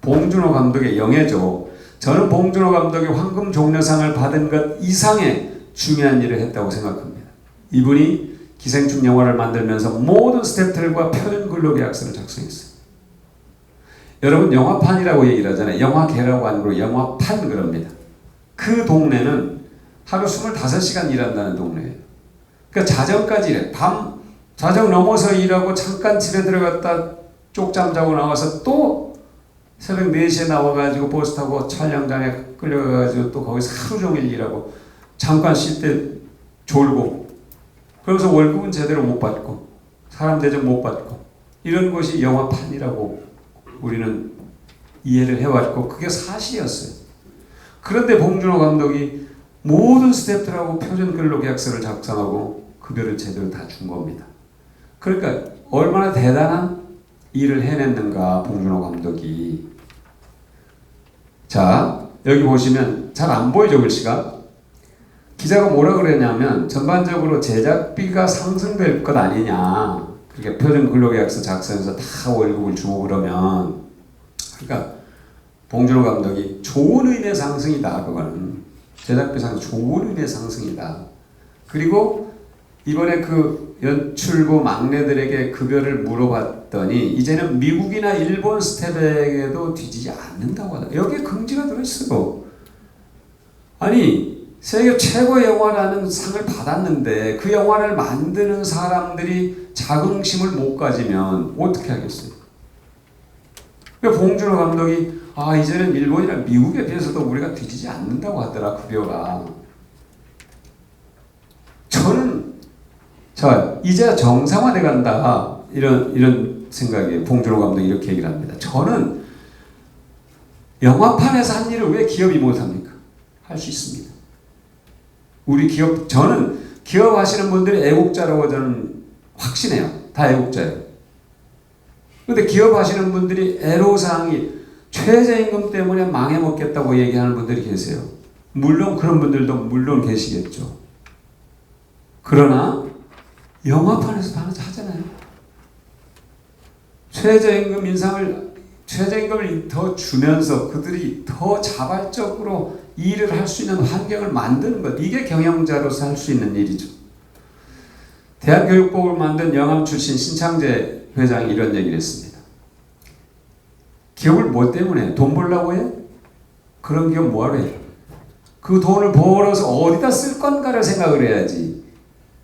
Speaker 1: 봉준호 감독의 영예죠. 저는 봉준호 감독이 황금종려상을 받은 것 이상의 중요한 일을 했다고 생각합니다. 이분이 기생충 영화를 만들면서 모든 스태프들과 표현 근로계약서를 작성했어요. 여러분 영화판이라고 얘기를 하잖아요. 영화계라고 아니고 영화판 그럽니다. 그 동네는 하루 25시간 일한다는 동네예요. 그러니까 자정까지 일해. 밤 자정 넘어서 일하고 잠깐 집에 들어갔다 쪽잠 자고 나와서 또 새벽 4시에 나와가지고 버스 타고 촬영장에 끌려가가지고 또 거기서 하루 종일 일하고 잠깐 쉴 때 졸고 그러면서 월급은 제대로 못 받고 사람 대접 못 받고 이런 것이 영화판이라고 우리는 이해를 해왔고 그게 사실이었어요. 그런데 봉준호 감독이 모든 스태프들하고 표준 근로계약서를 작성하고 급여를 제대로 다 준 겁니다. 그러니까 얼마나 대단한 일을 해냈는가 봉준호 감독이. 자 여기 보시면 잘 안 보이죠 글씨가? 기자가 뭐라 그랬냐면 전반적으로 제작비가 상승될 것 아니냐. 그렇게 표준 근로계약서 작성해서 다 월급을 주고 그러면 그러니까 봉준호 감독이 좋은 의미의 상승이다. 그거는 제작비 상승 좋은 의미의 상승이다. 그리고 이번에 그 연출부 막내들에게 급여를 물어봤더니 이제는 미국이나 일본 스텝에게도 뒤지지 않는다고 하다. 여기에 긍지가 들어있어요. 아니 세계 최고의 영화라는 상을 받았는데 그 영화를 만드는 사람들이 자긍심을 못 가지면 어떻게 하겠어요? 봉준호 감독이 이제는 일본이나 미국에 비해서도 우리가 뒤지지 않는다고 하더라 급여가. 저는 이제 정상화돼 간다 이런 생각이에요. 봉준호 감독이 이렇게 얘기를 합니다. 저는 영화판에서 한 일을 왜 기업이 못합니까? 할 수 있습니다. 우리 기업, 저는 기업 하시는 분들이 애국자라고 저는 확신해요. 다 애국자예요. 근데 기업 하시는 분들이 애로사항이 최저임금 때문에 망해먹겠다고 얘기하는 분들이 계세요. 물론 그런 분들도 물론 계시겠죠. 그러나 영화판에서도 하나 하잖아요. 최저임금 인상을 최저임금을 더 주면서 그들이 더 자발적으로 일을 할 수 있는 환경을 만드는 것. 이게 경영자로서 할 수 있는 일이죠. 대한교육복을 만든 영암 출신 신창재 회장이 이런 얘기를 했습니다. 기업을 뭐 때문에? 돈 벌려고 해? 그런 기업 뭐하러 해? 그 돈을 벌어서 어디다 쓸 건가를 생각을 해야지.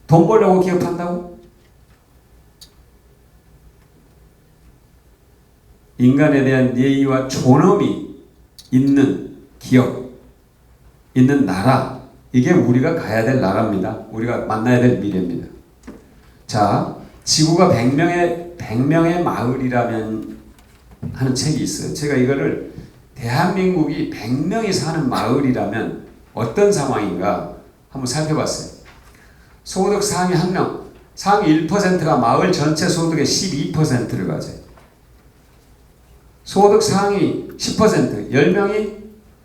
Speaker 1: 돈 벌려고 기업한다고? 인간에 대한 예의와 존엄이 있는 기업, 있는 나라, 이게 우리가 가야 될 나라입니다. 우리가 만나야 될 미래입니다. 자, 지구가 100명의 마을이라면 하는 책이 있어요. 제가 이거를 대한민국이 100명이 사는 마을이라면 어떤 상황인가 한번 살펴봤어요. 소득 상위 1명, 상위 1%가 마을 전체 소득의 12%를 가져요. 소득 상위 10%, 10명이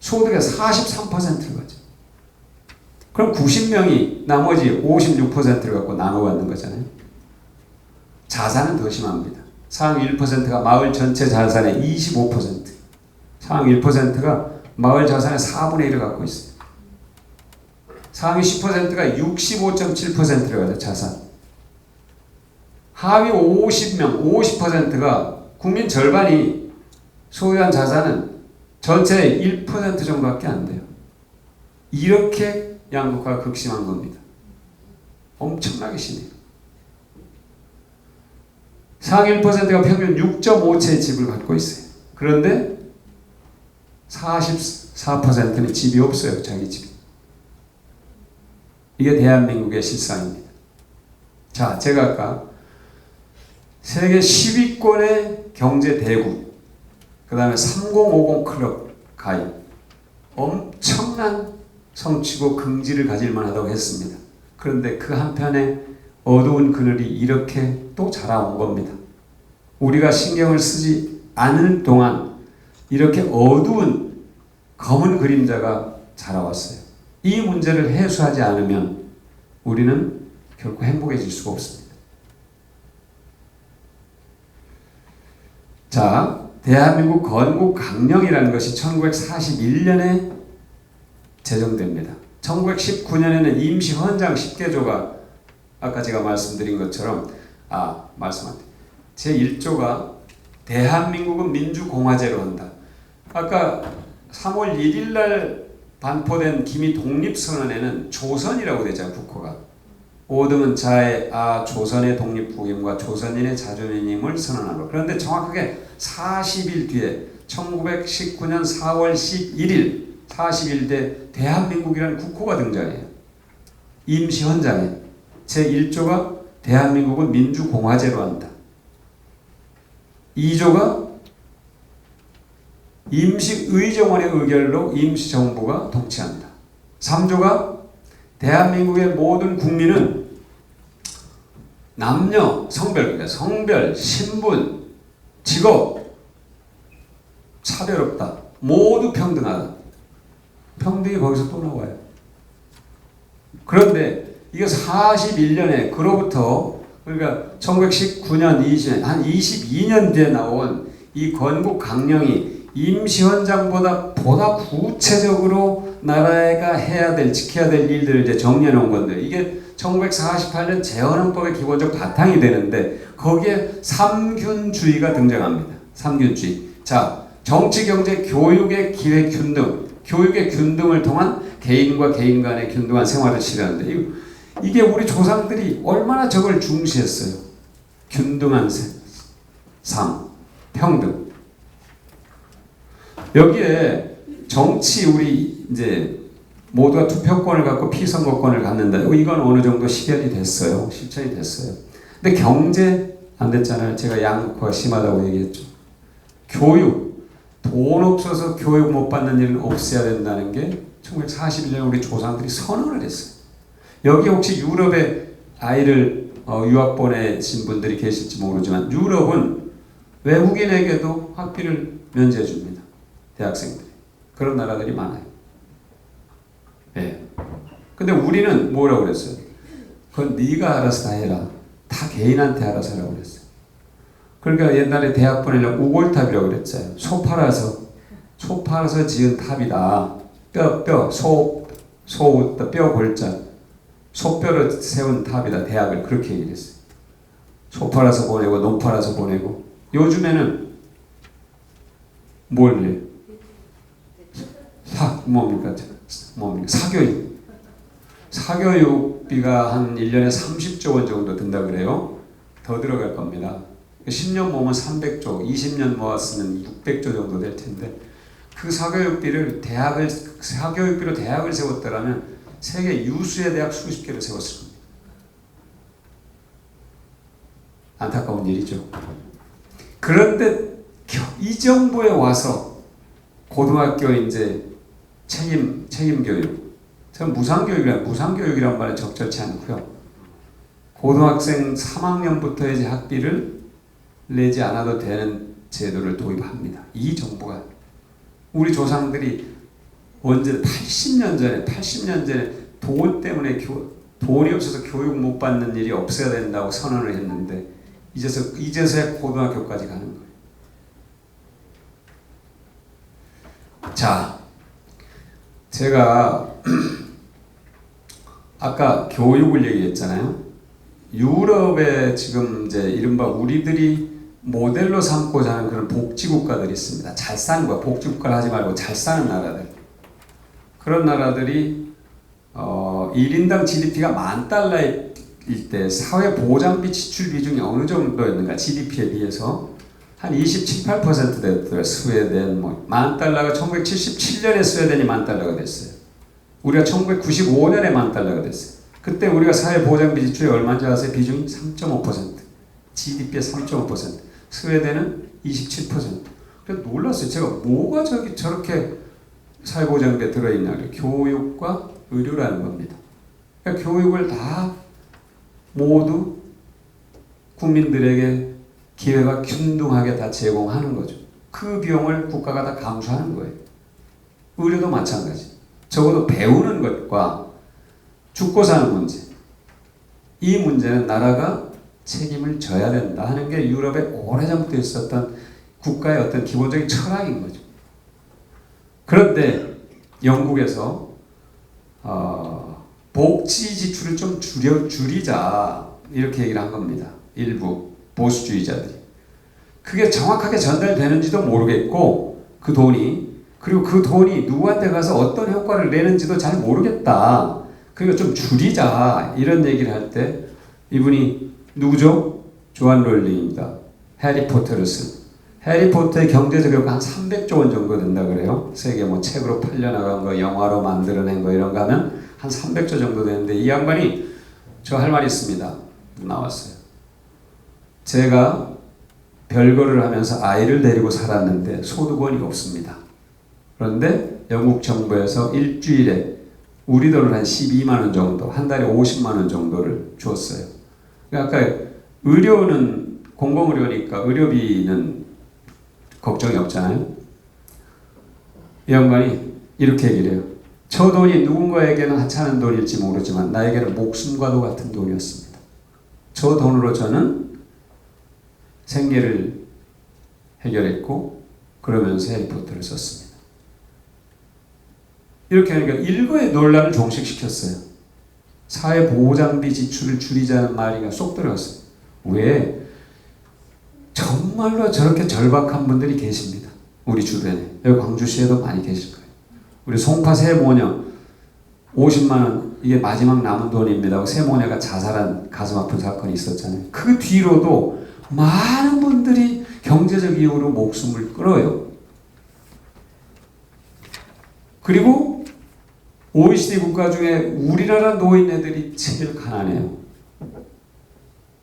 Speaker 1: 소득의 43%를 가져. 그럼 90명이 나머지 56%를 갖고 나눠 갖는 거잖아요. 자산은 더 심합니다. 상위 1%가 마을 전체 자산의 25%, 상위 1%가 마을 자산의 4분의 1을 갖고 있어요. 상위 10%가 65.7%를 가져 자산. 하위 50명, 50%가 국민 절반이 소유한 자산은 전체의 1% 정도밖에 안 돼요. 이렇게 양극화가 극심한 겁니다. 엄청나게 심해요. 상위 1%가 평균 6.5채의 집을 갖고 있어요. 그런데 44%는 집이 없어요. 자기 집이. 이게 대한민국의 실상입니다. 자, 제가 아까 세계 10위권의 경제 대국, 그 다음에 3050 클럽 가입, 엄청난 성취고 긍지를 가질 만하다고 했습니다. 그런데 그 한편에 어두운 그늘이 이렇게 또 자라온 겁니다. 우리가 신경을 쓰지 않을 동안 이렇게 어두운 검은 그림자가 자라왔어요. 이 문제를 해소하지 않으면 우리는 결코 행복해질 수가 없습니다. 자, 대한민국 건국강령이라는 것이 1941년에 제정됩니다. 1919년에는 임시헌장 10개조가 아까 제가 말씀드린 것처럼 제1조가 대한민국은 민주공화제로 한다. 아까 3월 1일 날 반포된 기미 독립선언에는 조선이라고 되죠. 국호가. 5등은 자의 조선의 독립국임과 조선인의 자주민임을 선언하고. 그런데 정확하게 40일 뒤에 1919년 4월 11일 40일 대한민국이라는 국호가 등장해요. 임시헌장에 제1조가 대한민국은 민주공화제로 한다. 2조가 임시의정원의 의결로 임시정부가 통치한다. 3조가 대한민국의 모든 국민은 남녀, 성별, 신분, 직업 차별 없다. 모두 평등하다. 평등이 거기서 또 나와요. 그런데 이게 41년에 그로부터 그러니까 1919년, 20년, 한 22년 뒤에 나온 이 건국강령이 임시헌장보다 보다 구체적으로 나라가 지켜야 될 일들을 이제 정리해 놓은 건데 이게 1948년 재헌헌법의 기본적 바탕이 되는데 거기에 삼균주의가 등장합니다. 삼균주의. 자, 정치, 경제, 교육의 기회 균등, 교육의 균등을 통한 개인과 개인 간의 균등한 생활을 실현하는데 이게 우리 조상들이 얼마나 저걸 중시했어요. 균등한 삶, 평등. 여기에 정치 우리 이제 모두가 투표권을 갖고 피선거권을 갖는다. 이건 어느 정도 실현이 됐어요. 실천이 됐어요. 근데 경제 안 됐잖아요. 제가 양극화가 심하다고 얘기했죠. 교육, 돈 없어서 교육 못 받는 일은 없애야 된다는 게 1941년 우리 조상들이 선언을 했어요. 여기 혹시 유럽에 아이를 유학 보내신 분들이 계실지 모르지만 유럽은 외국인에게도 학비를 면제해 줍니다. 대학생들이. 그런 나라들이 많아요. 예. 근데 우리는 뭐라고 그랬어요? 그건 네가 알아서 다 해라. 다 개인한테 알아서 하라고 그랬어요. 그러니까 옛날에 대학 보내려고 우골탑이라고 그랬어요. 소 팔아서 지은 탑이다. 뼈 골자. 소뼈로 세운 탑이다. 대학을 그렇게 얘기를 했어요. 소 팔아서 보내고 농 팔아서 보내고. 요즘에는 뭘 해요? 뭡니까? 사교육. 사교육비가 한 1년에 30조 원 정도 든다 그래요. 더 들어갈 겁니다. 10년 모으면 300조, 20년 모았으면 600조 정도 될 텐데 그 사교육비로 대학을 세웠더라면 세계 유수의 대학 수십 개를 세웠을 겁니다. 안타까운 일이죠. 그런데 이 정부에 와서 고등학교 이제 책임 교육, 전 무상교육이란 말은 적절치 않고요. 고등학생 3학년부터 이제 학비를 내지 않아도 되는 제도를 도입합니다. 이 정부가 우리 조상들이 언제 80년 전에 돈 때문에 돈이 없어서 교육 못 받는 일이 없어야 된다고 선언을 했는데 이제서야 고등학교까지 가는 거예요. 자, 제가 아까 교육을 얘기했잖아요. 유럽에 지금 이제 이른바 우리들이 모델로 삼고자 하는 그런 복지국가들이 있습니다. 잘 사는 거야. 복지국가를 하지 말고 잘 사는 나라들. 그런 나라들이 1인당 GDP가 $10,000일 때 사회보장비 지출 비중이 어느 정도였는가, GDP에 비해서 한 27, 8% 됐더라고요. 스웨덴 $10,000가 1977년에 스웨덴이 $10,000가 됐어요. 우리가 1995년에 $10,000가 됐어요. 그때 우리가 사회보장비 지출이 얼마인지 아세요? 비중이 3.5%. GDP의 3.5%. 스웨덴은 27%. 그래서 놀랐어요. 제가 뭐가 저렇게 사회보장비에 들어있냐. 교육과 의료라는 겁니다. 그러니까 교육을 다 모두 국민들에게 기회가 균등하게 다 제공하는 거죠. 그 비용을 국가가 다 감수하는 거예요. 의료도 마찬가지. 적어도 배우는 것과 죽고 사는 문제. 이 문제는 나라가 책임을 져야 된다 하는 게 유럽에 오래전부터 있었던 국가의 어떤 기본적인 철학인 거죠. 그런데 영국에서 복지 지출을 좀 줄이자 이렇게 얘기를 한 겁니다. 일부 보수주의자들이. 그게 정확하게 전달되는지도 모르겠고 그리고 그 돈이 누구한테 가서 어떤 효과를 내는지도 잘 모르겠다. 그러니까 좀 줄이자 이런 얘기를 할 때 이분이 누구죠? 조한 롤링입니다. 해리포터를 쓴. 해리포터의 경제적 효과 한 300조 원 정도 된다 그래요. 세계 책으로 팔려나간 거, 영화로 만들어낸 거 이런 거 하면 한 300조 정도 되는데 이 양반이 저 할 말이 있습니다. 나왔어요. 제가 별거를 하면서 아이를 데리고 살았는데 소득원이 없습니다. 그런데 영국 정부에서 일주일에 우리 돈으로 한 12만 원 정도, 한 달에 50만 원 정도를 줬어요. 그러니까 의료는 공공의료니까 의료비는 걱정이 없잖아요. 이 양반이 이렇게 얘기를 해요. 저 돈이 누군가에게는 하찮은 돈일지 모르지만 나에게는 목숨과도 같은 돈이었습니다. 저 돈으로 저는 생계를 해결했고 그러면서 해리포터를 썼습니다. 이렇게 하니까 일거의 논란을 종식시켰어요. 사회보장비 지출을 줄이자는 말이 쏙 들어갔어요. 왜? 정말로 저렇게 절박한 분들이 계십니다. 우리 주변에. 여기 광주시에도 많이 계실 거예요. 우리 송파 세모녀 50만 원 이게 마지막 남은 돈입니다. 세모녀가 자살한 가슴 아픈 사건이 있었잖아요. 그 뒤로도 많은 분들이 경제적 이유로 목숨을 끊어요. 그리고 OECD 국가 중에 우리나라 노인네들이 제일 가난해요.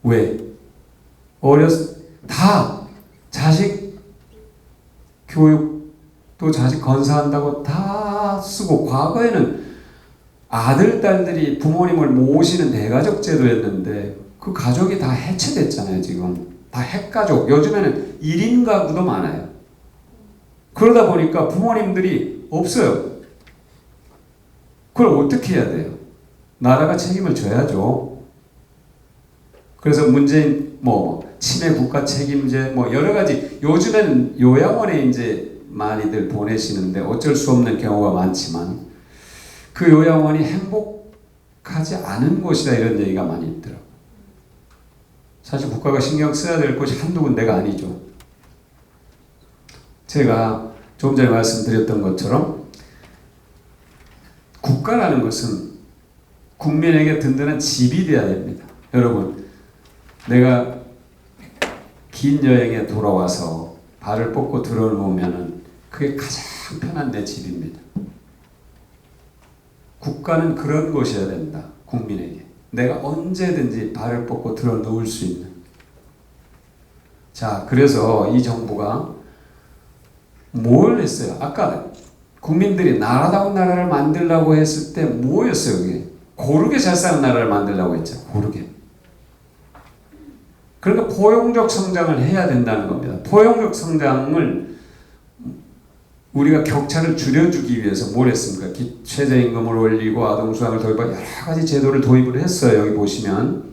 Speaker 1: 왜? 다 자식 교육도 자식 건사한다고 다 쓰고 과거에는 아들, 딸들이 부모님을 모시는 대가족 제도였는데 그 가족이 다 해체됐잖아요. 지금 다 핵가족. 요즘에는 1인 가구도 많아요. 그러다 보니까 부모님들이 없어요. 그걸 어떻게 해야 돼요? 나라가 책임을 져야죠. 그래서 문재인 치매 국가 책임제 여러 가지 요즘엔 요양원에 이제 많이들 보내시는데 어쩔 수 없는 경우가 많지만 그 요양원이 행복하지 않은 곳이다 이런 얘기가 많이 있더라고요. 사실 국가가 신경 써야 될 곳이 한두 군데가 아니죠. 제가 조금 전에 말씀드렸던 것처럼 국가라는 것은 국민에게 든든한 집이 되어야 됩니다. 여러분, 내가 긴 여행에 돌아와서 발을 뻗고 들어놓으면 그게 가장 편한 내 집입니다. 국가는 그런 곳이어야 된다. 국민에게. 내가 언제든지 발을 뻗고 들어놓을 수 있는. 자, 그래서 이 정부가 뭘 했어요? 아까 국민들이 나라다운 나라를 만들려고 했을 때 뭐였어요? 그게? 고르게 잘 사는 나라를 만들려고 했죠. 고르게. 그러니까 포용적 성장을 해야 된다는 겁니다. 포용적 성장을 우리가 격차를 줄여주기 위해서 뭘 했습니까? 최저임금을 올리고 아동수당을 도입하고 여러 가지 제도를 도입을 했어요. 여기 보시면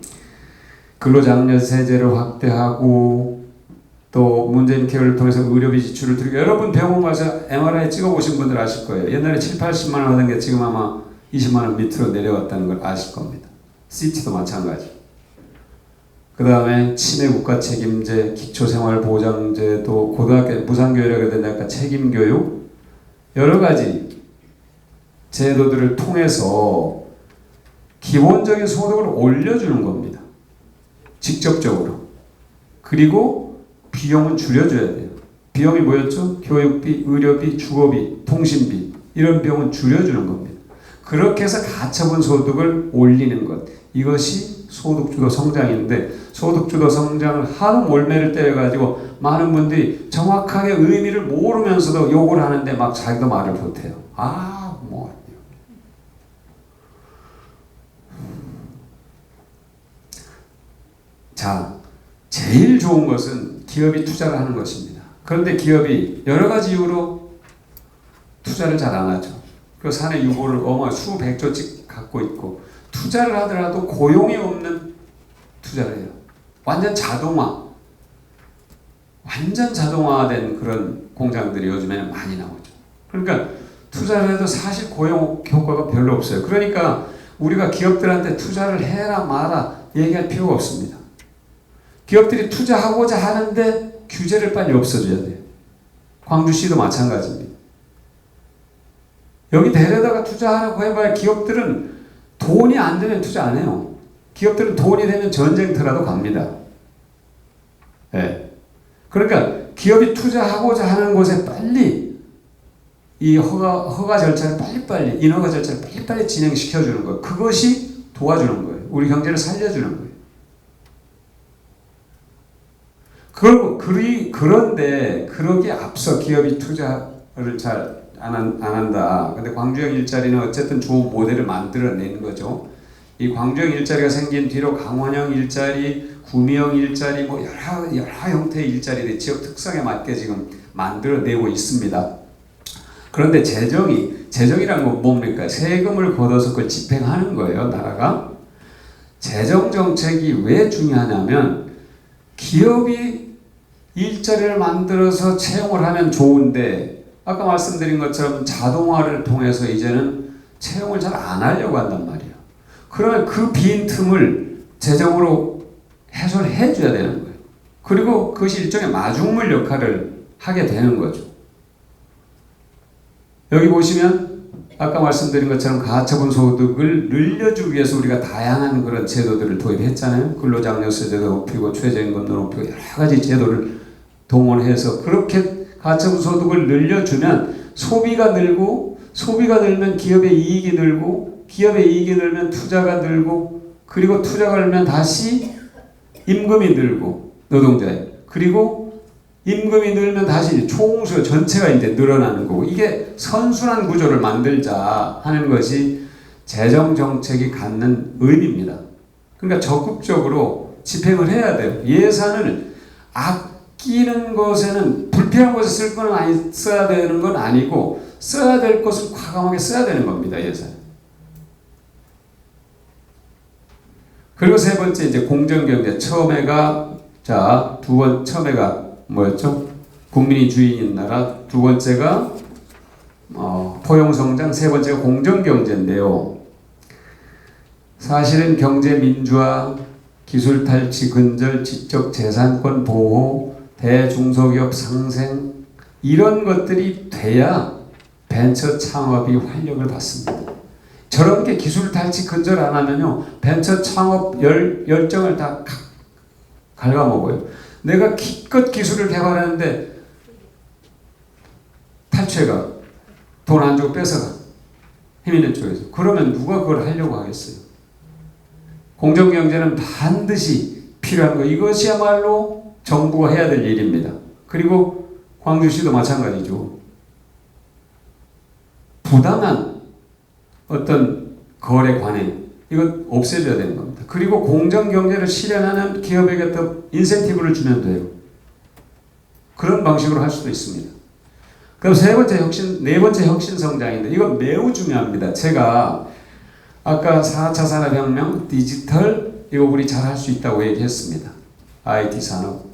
Speaker 1: 근로장려세제를 확대하고 또 문재인 케어를 통해서 의료비 지출을 드리고 여러분 병원 가서 MRI 찍어보신 분들 아실 거예요. 옛날에 7, 80만 원 하던 게 지금 아마 20만 원 밑으로 내려왔다는 걸 아실 겁니다. CT도 마찬가지. 그 다음에 치매 국가 책임제, 기초생활보장제, 또 고등학교 무상교육이라고 되니까 책임교육 여러 가지 제도들을 통해서 기본적인 소득을 올려주는 겁니다. 직접적으로. 그리고 비용은 줄여줘야 돼요. 비용이 뭐였죠? 교육비, 의료비, 주거비, 통신비 이런 비용은 줄여주는 겁니다. 그렇게 해서 가처분 소득을 올리는 것 이것이 소득주도 성장인데 소득주도 성장을 하도 몰매를 때려가지고 많은 분들이 정확하게 의미를 모르면서도 욕을 하는데 막 자기도 말을 못해요. 자, 제일 좋은 것은 기업이 투자를 하는 것입니다. 그런데 기업이 여러 가지 이유로 투자를 잘 안 하죠. 그 사내 유보를 수백조씩 갖고 있고 투자를 하더라도 고용이 없는 투자를 해요. 완전 자동화된 그런 공장들이 요즘에는 많이 나오죠. 그러니까 투자를 해도 사실 고용 효과가 별로 없어요. 그러니까 우리가 기업들한테 투자를 해라 마라 얘기할 필요가 없습니다. 기업들이 투자하고자 하는데 규제를 빨리 없애줘야 돼요. 광주시도 마찬가지입니다. 여기 데려다가 투자하라고 해봐야 기업들은 돈이 안 되면 투자 안 해요. 기업들은 돈이 되면 전쟁터라도 갑니다. 네. 그러니까 기업이 투자하고자 하는 곳에 빨리 이 허가 절차를 빨리빨리 인허가 절차를 빨리빨리 진행시켜주는 거예요. 그것이 도와주는 거예요. 우리 경제를 살려주는 거예요. 그런데 그러기에 앞서 기업이 투자를 잘 안 한다. 근데 광주형 일자리는 어쨌든 좋은 모델을 만들어내는 거죠. 이 광주형 일자리가 생긴 뒤로 강원형 일자리, 구미형 일자리, 뭐 여러 형태의 일자리들이 지역 특성에 맞게 지금 만들어내고 있습니다. 그런데 재정이란 건 뭡니까? 세금을 걷어서 그걸 집행하는 거예요, 나라가. 재정 정책이 왜 중요하냐면 기업이 일자리를 만들어서 채용을 하면 좋은데 아까 말씀드린 것처럼 자동화를 통해서 이제는 채용을 잘 안 하려고 한단 말이에요. 그러면 그 빈 틈을 재정으로 해소해 줘야 되는 거예요. 그리고 그것이 일종의 마중물 역할을 하게 되는 거죠. 여기 보시면 아까 말씀드린 것처럼 가처분 소득을 늘려주기 위해서 우리가 다양한 그런 제도들을 도입했잖아요. 근로장려세제도 높이고 최저임금도 높이고 여러 가지 제도를 동원해서 그렇게 가처분 소득을 늘려주면 소비가 늘고 소비가 늘면 기업의 이익이 늘고 기업의 이익이 늘면 투자가 늘고 그리고 투자가 늘면 다시 임금이 늘고 노동자의 그리고 임금이 늘면 다시 총수 전체가 이제 늘어나는 거고 이게 선순환 구조를 만들자 하는 것이 재정 정책이 갖는 의미입니다. 그러니까 적극적으로 집행을 해야 돼요. 예산을 아끼는 것에는 불필요한 것에 쓸 건 써야 되는 건 아니고 써야 될 것을 과감하게 써야 되는 겁니다. 예산. 그리고 세 번째 이제 공정경제 처음에가 처음에가 뭐였죠? 국민이 주인인 나라. 두 번째가 포용성장. 세 번째가 공정경제인데요. 사실은 경제 민주화, 기술 탈취 근절, 지적 재산권 보호, 대중소기업 상생 이런 것들이 돼야 벤처 창업이 활력을 받습니다. 저런 게 기술 탈취 근절 안 하면요 벤처 창업 열정을 다 갉아먹어요. 내가 기껏 기술을 개발하는데 탈취해가 돈 안 주고 뺏어가 힘 있는 쪽에서 그러면 누가 그걸 하려고 하겠어요. 공정경제는 반드시 필요한 거 이것이야말로 정부가 해야 될 일입니다. 그리고 광주시도 마찬가지죠. 부당한 어떤 거래 관행 이거 없애줘야 되는 겁니다. 그리고 공정경제를 실현하는 기업에게 더 인센티브를 주면 돼요. 그런 방식으로 할 수도 있습니다. 그럼 네 번째 혁신 성장인데 이건 매우 중요합니다. 제가 아까 4차 산업혁명, 디지털 이거 우리 잘 할 수 있다고 얘기했습니다. IT 산업.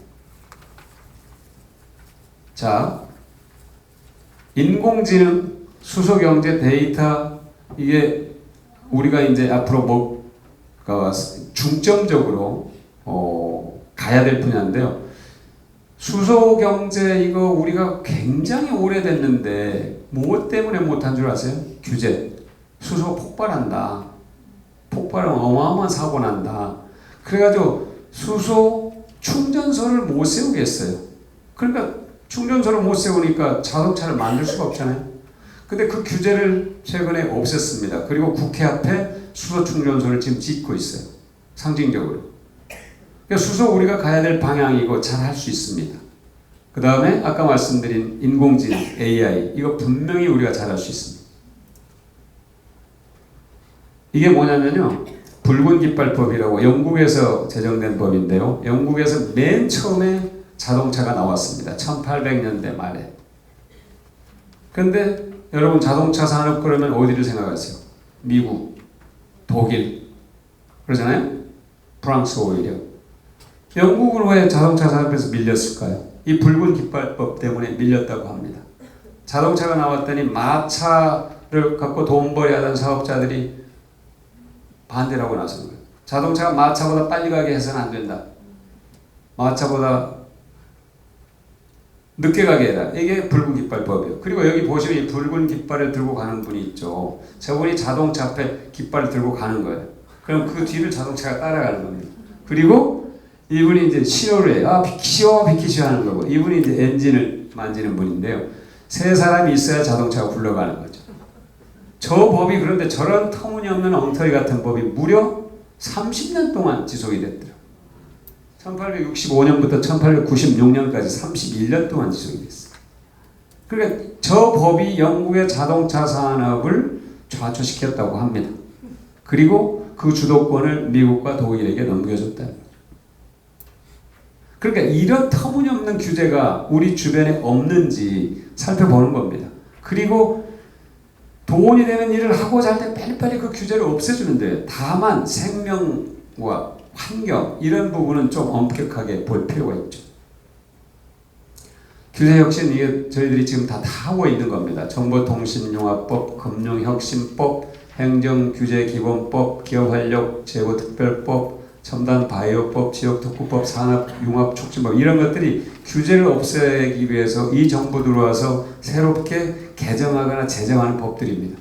Speaker 1: 자, 인공지능, 수소경제, 데이터 이게 우리가 이제 앞으로 뭐가 중점적으로 가야 될 분야인데요. 수소경제 이거 우리가 굉장히 오래됐는데 뭐 때문에 못한 줄 아세요? 규제. 수소 폭발한다. 폭발하면 어마어마한 사고 난다. 그래가지고 수소 충전소를 못 세우겠어요. 그러니까 충전소를 못 세우니까 자동차를 만들 수가 없잖아요. 근데 그 규제를 최근에 없앴습니다. 그리고 국회 앞에 수소 충전소를 지금 짓고 있어요. 상징적으로. 그러니까 수소 우리가 가야 될 방향이고 잘 할 수 있습니다. 그 다음에 아까 말씀드린 인공지능, AI 이거 분명히 우리가 잘 할 수 있습니다. 이게 뭐냐면요. 붉은 깃발법이라고 영국에서 제정된 법인데요. 영국에서 맨 처음에 자동차가 나왔습니다. 1800년대 말에. 근데 여러분 자동차 산업 그러면 어디를 생각하세요? 미국, 독일 그러잖아요. 프랑스 오히려. 영국은 왜 자동차 산업에서 밀렸을까요? 이 붉은 깃발법 때문에 밀렸다고 합니다. 자동차가 나왔더니 마차를 갖고 돈벌이 하던 사업자들이 반대를 하고 나선 거예요. 자동차가 마차보다 빨리 가게 해서는 안 된다. 마차보다 늦게 가게 해라. 이게 붉은 깃발법이에요. 그리고 여기 보시면 이 붉은 깃발을 들고 가는 분이 있죠. 저분이 자동차 앞에 깃발을 들고 가는 거예요. 그럼 그 뒤를 자동차가 따라가는 겁니다. 그리고 이분이 이제 신호를 해요. 비키시오 하는 거고, 이분이 이제 엔진을 만지는 분인데요. 세 사람이 있어야 자동차가 굴러가는 거죠. 저 법이 그런데 저런 터무니없는 엉터리 같은 법이 무려 30년 동안 지속이 됐더라고요. 1865년부터 1896년까지 31년 동안 지속이 됐어요. 그러니까 저 법이 영국의 자동차 산업을 좌초시켰다고 합니다. 그리고 그 주도권을 미국과 독일에게 넘겨줬다는 거죠. 그러니까 이런 터무니없는 규제가 우리 주변에 없는지 살펴보는 겁니다. 그리고 돈이 되는 일을 하고자 할 때 빨리빨리 그 규제를 없애주는데, 다만 생명과 환경 이런 부분은 좀 엄격하게 볼 필요가 있죠. 규제 혁신 이게 저희들이 지금 다 하고 있는 겁니다. 정보통신융합법, 금융혁신법, 행정규제기본법, 기업활력제고특별법, 첨단바이오법, 지역특구법, 산업융합촉진법 이런 것들이 규제를 없애기 위해서 이 정부 들어와서 새롭게 개정하거나 제정하는 법들입니다.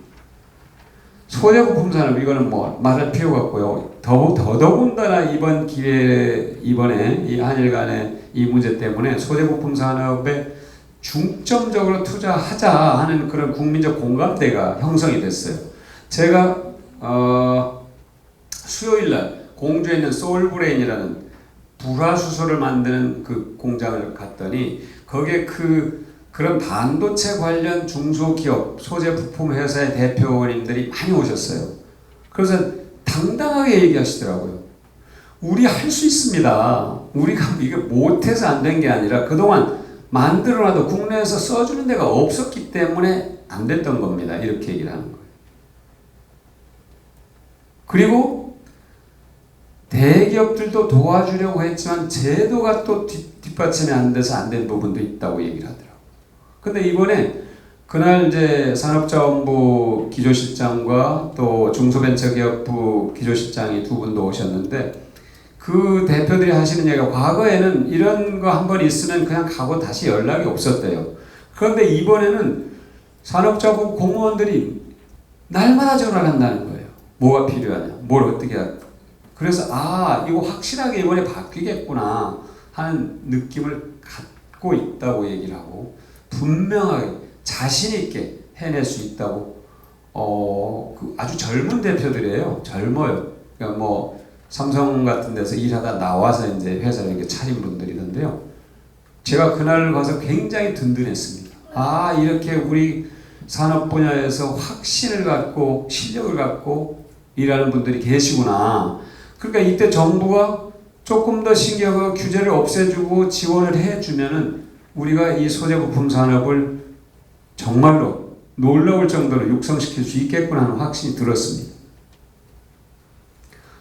Speaker 1: 소재부품 산업 이거는 뭐 말할 필요가 없고요. 더더군다나 이번 기회에 이번에 이 한일 간의 이 문제 때문에 소재부품 산업에 중점적으로 투자하자 하는 그런 국민적 공감대가 형성이 됐어요. 제가 수요일 날 공주에 있는 소울브레인이라는 불화수소를 만드는 그 공장을 갔더니 거기에 그런 반도체 관련 중소기업 소재 부품 회사의 대표님들이 많이 오셨어요. 그래서 당당하게 얘기하시더라고요. 우리 할 수 있습니다. 우리가 이게 못해서 안 된 게 아니라 그동안 만들어놔도 국내에서 써주는 데가 없었기 때문에 안 됐던 겁니다. 이렇게 얘기를 하는 거예요. 그리고 대기업들도 도와주려고 했지만 제도가 또 뒷받침이 안 돼서 안 된 부분도 있다고 얘기를 하더라고요. 근데 이번에 그날 이제 산업자원부 기조실장과 또 중소벤처기업부 기조실장이 두 분도 오셨는데 그 대표들이 하시는 얘기가 과거에는 이런 거 한 번 있으면 그냥 가고 다시 연락이 없었대요. 그런데 이번에는 산업자원부 공무원들이 날마다 전화를 한다는 거예요. 뭐가 필요하냐, 뭘 어떻게 할까. 그래서 이거 확실하게 이번에 바뀌겠구나 하는 느낌을 갖고 있다고 얘기를 하고 분명하게 자신 있게 해낼 수 있다고 아주 젊은 대표들이에요. 젊어요. 그러니까 뭐 삼성 같은 데서 일하다 나와서 이제 회사를 이렇게 차린 분들이던데요. 제가 그날 가서 굉장히 든든했습니다. 이렇게 우리 산업 분야에서 확신을 갖고 실력을 갖고 일하는 분들이 계시구나. 그러니까 이때 정부가 조금 더 신경을 규제를 없애주고 지원을 해주면은 우리가 이 소재 부품 산업을 정말로 놀라울 정도로 육성시킬 수 있겠구나 하는 확신이 들었습니다.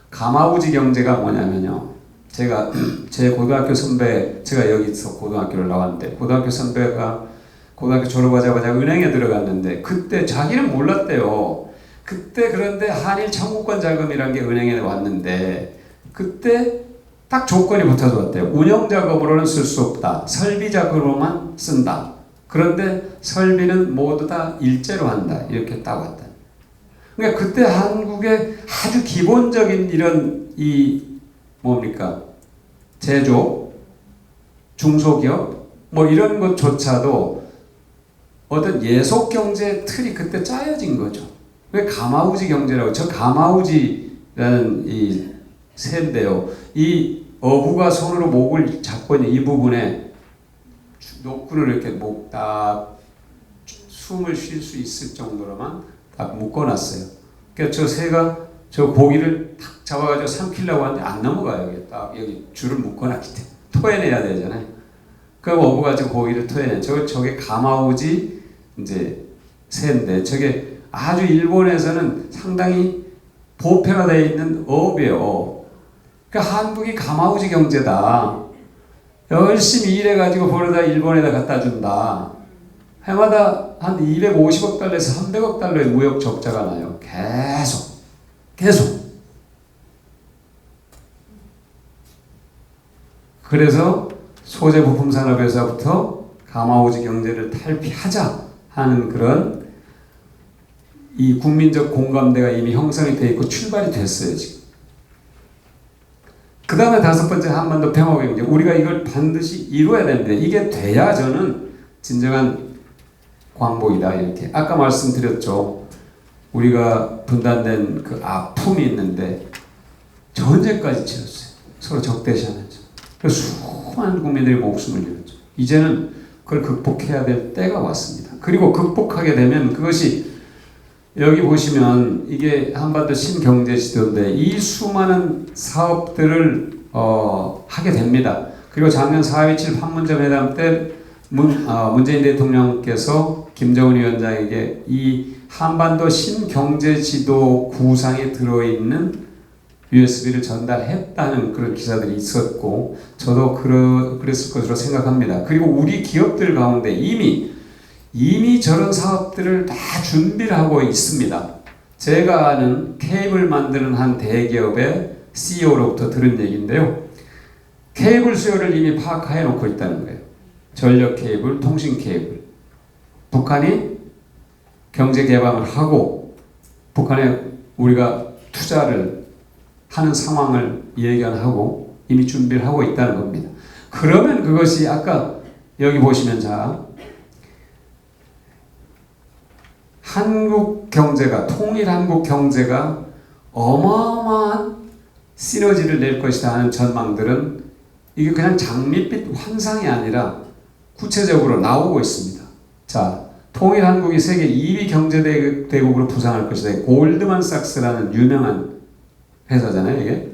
Speaker 1: 가마우지 경제가 뭐냐면요. 제가 제 고등학교 선배, 제가 여기서 고등학교를 나왔는데 고등학교 선배가 고등학교 졸업하자마자 은행에 들어갔는데 그때 자기는 몰랐대요. 그때 그런데 한일 청구권 자금이라는 게 은행에 왔는데 그때 딱 조건이 붙어서 왔대요. 운영 작업으로는 쓸 수 없다. 설비 작업으로만 쓴다. 그런데 설비는 모두 다 일제로 한다. 이렇게 딱 왔다. 그러니까 그때 한국의 아주 기본적인 이런 뭡니까? 제조, 중소기업 뭐 이런 것조차도 어떤 예속 경제 틀이 그때 짜여진 거죠. 왜 가마우지 경제라고? 저 가마우지라는 이 새인데요. 이 어부가 손으로 목을 잡고 있는 이 부분에 노끈을 이렇게 목 딱 숨을 쉴 수 있을 정도로만 딱 묶어놨어요. 그러니까 저 새가 저 고기를 탁 잡아가지고 삼키려고 하는데 안 넘어가요. 여기 딱 여기 줄을 묶어놨기 때문에 토해내야 되잖아요. 그럼 어부가 저 고기를 토해내. 저게 가마우지 이제 새인데 저게 아주 일본에서는 상당히 보편화되어 있는 어업이에요. 그러니까 한국이 가마우지 경제다. 열심히 일해가지고 벌어다 일본에다 갖다 준다. 해마다 한 250억 달러에서 300억 달러의 무역 적자가 나요. 계속. 그래서 소재 부품 산업에서부터 가마우지 경제를 탈피하자 하는 그런 이 국민적 공감대가 이미 형성이 되어 있고 출발이 됐어요, 지금. 그 다음에 다섯 번째 한반도 평화 경제. 우리가 이걸 반드시 이루어야 되는데 이게 돼야 저는 진정한 광복이다. 이렇게 아까 말씀드렸죠. 우리가 분단된 그 아픔이 있는데 전쟁까지 치렀어요. 서로 적대시하면서. 그래서 수많은 국민들이 목숨을 잃었죠. 이제는 그걸 극복해야 될 때가 왔습니다. 그리고 극복하게 되면 그것이 여기 보시면 이게 한반도 신경제 지도인데 이 수많은 사업들을 하게 됩니다. 그리고 작년 4.27 판문점 회담 때 문재인 대통령께서 김정은 위원장에게 이 한반도 신경제 지도 구상에 들어있는 USB를 전달했다는 그런 기사들이 있었고 저도 그랬을 것으로 생각합니다. 그리고 우리 기업들 가운데 이미 저런 사업들을 다 준비를 하고 있습니다. 제가 아는 케이블 만드는 한 대기업의 CEO로부터 들은 얘기인데요. 케이블 수요를 이미 파악해 놓고 있다는 거예요. 전력 케이블, 통신 케이블. 북한이 경제 개방을 하고 북한에 우리가 투자를 하는 상황을 예견하고 이미 준비를 하고 있다는 겁니다. 그러면 그것이 아까 여기 보시면 한국 경제가 통일 한국 경제가 어마어마한 시너지를 낼 것이다 하는 전망들은 이게 그냥 장밋빛 환상이 아니라 구체적으로 나오고 있습니다. 자, 통일 한국이 세계 2위 경제대국으로 부상할 것이다. 골드만삭스라는 유명한 회사잖아요. 이게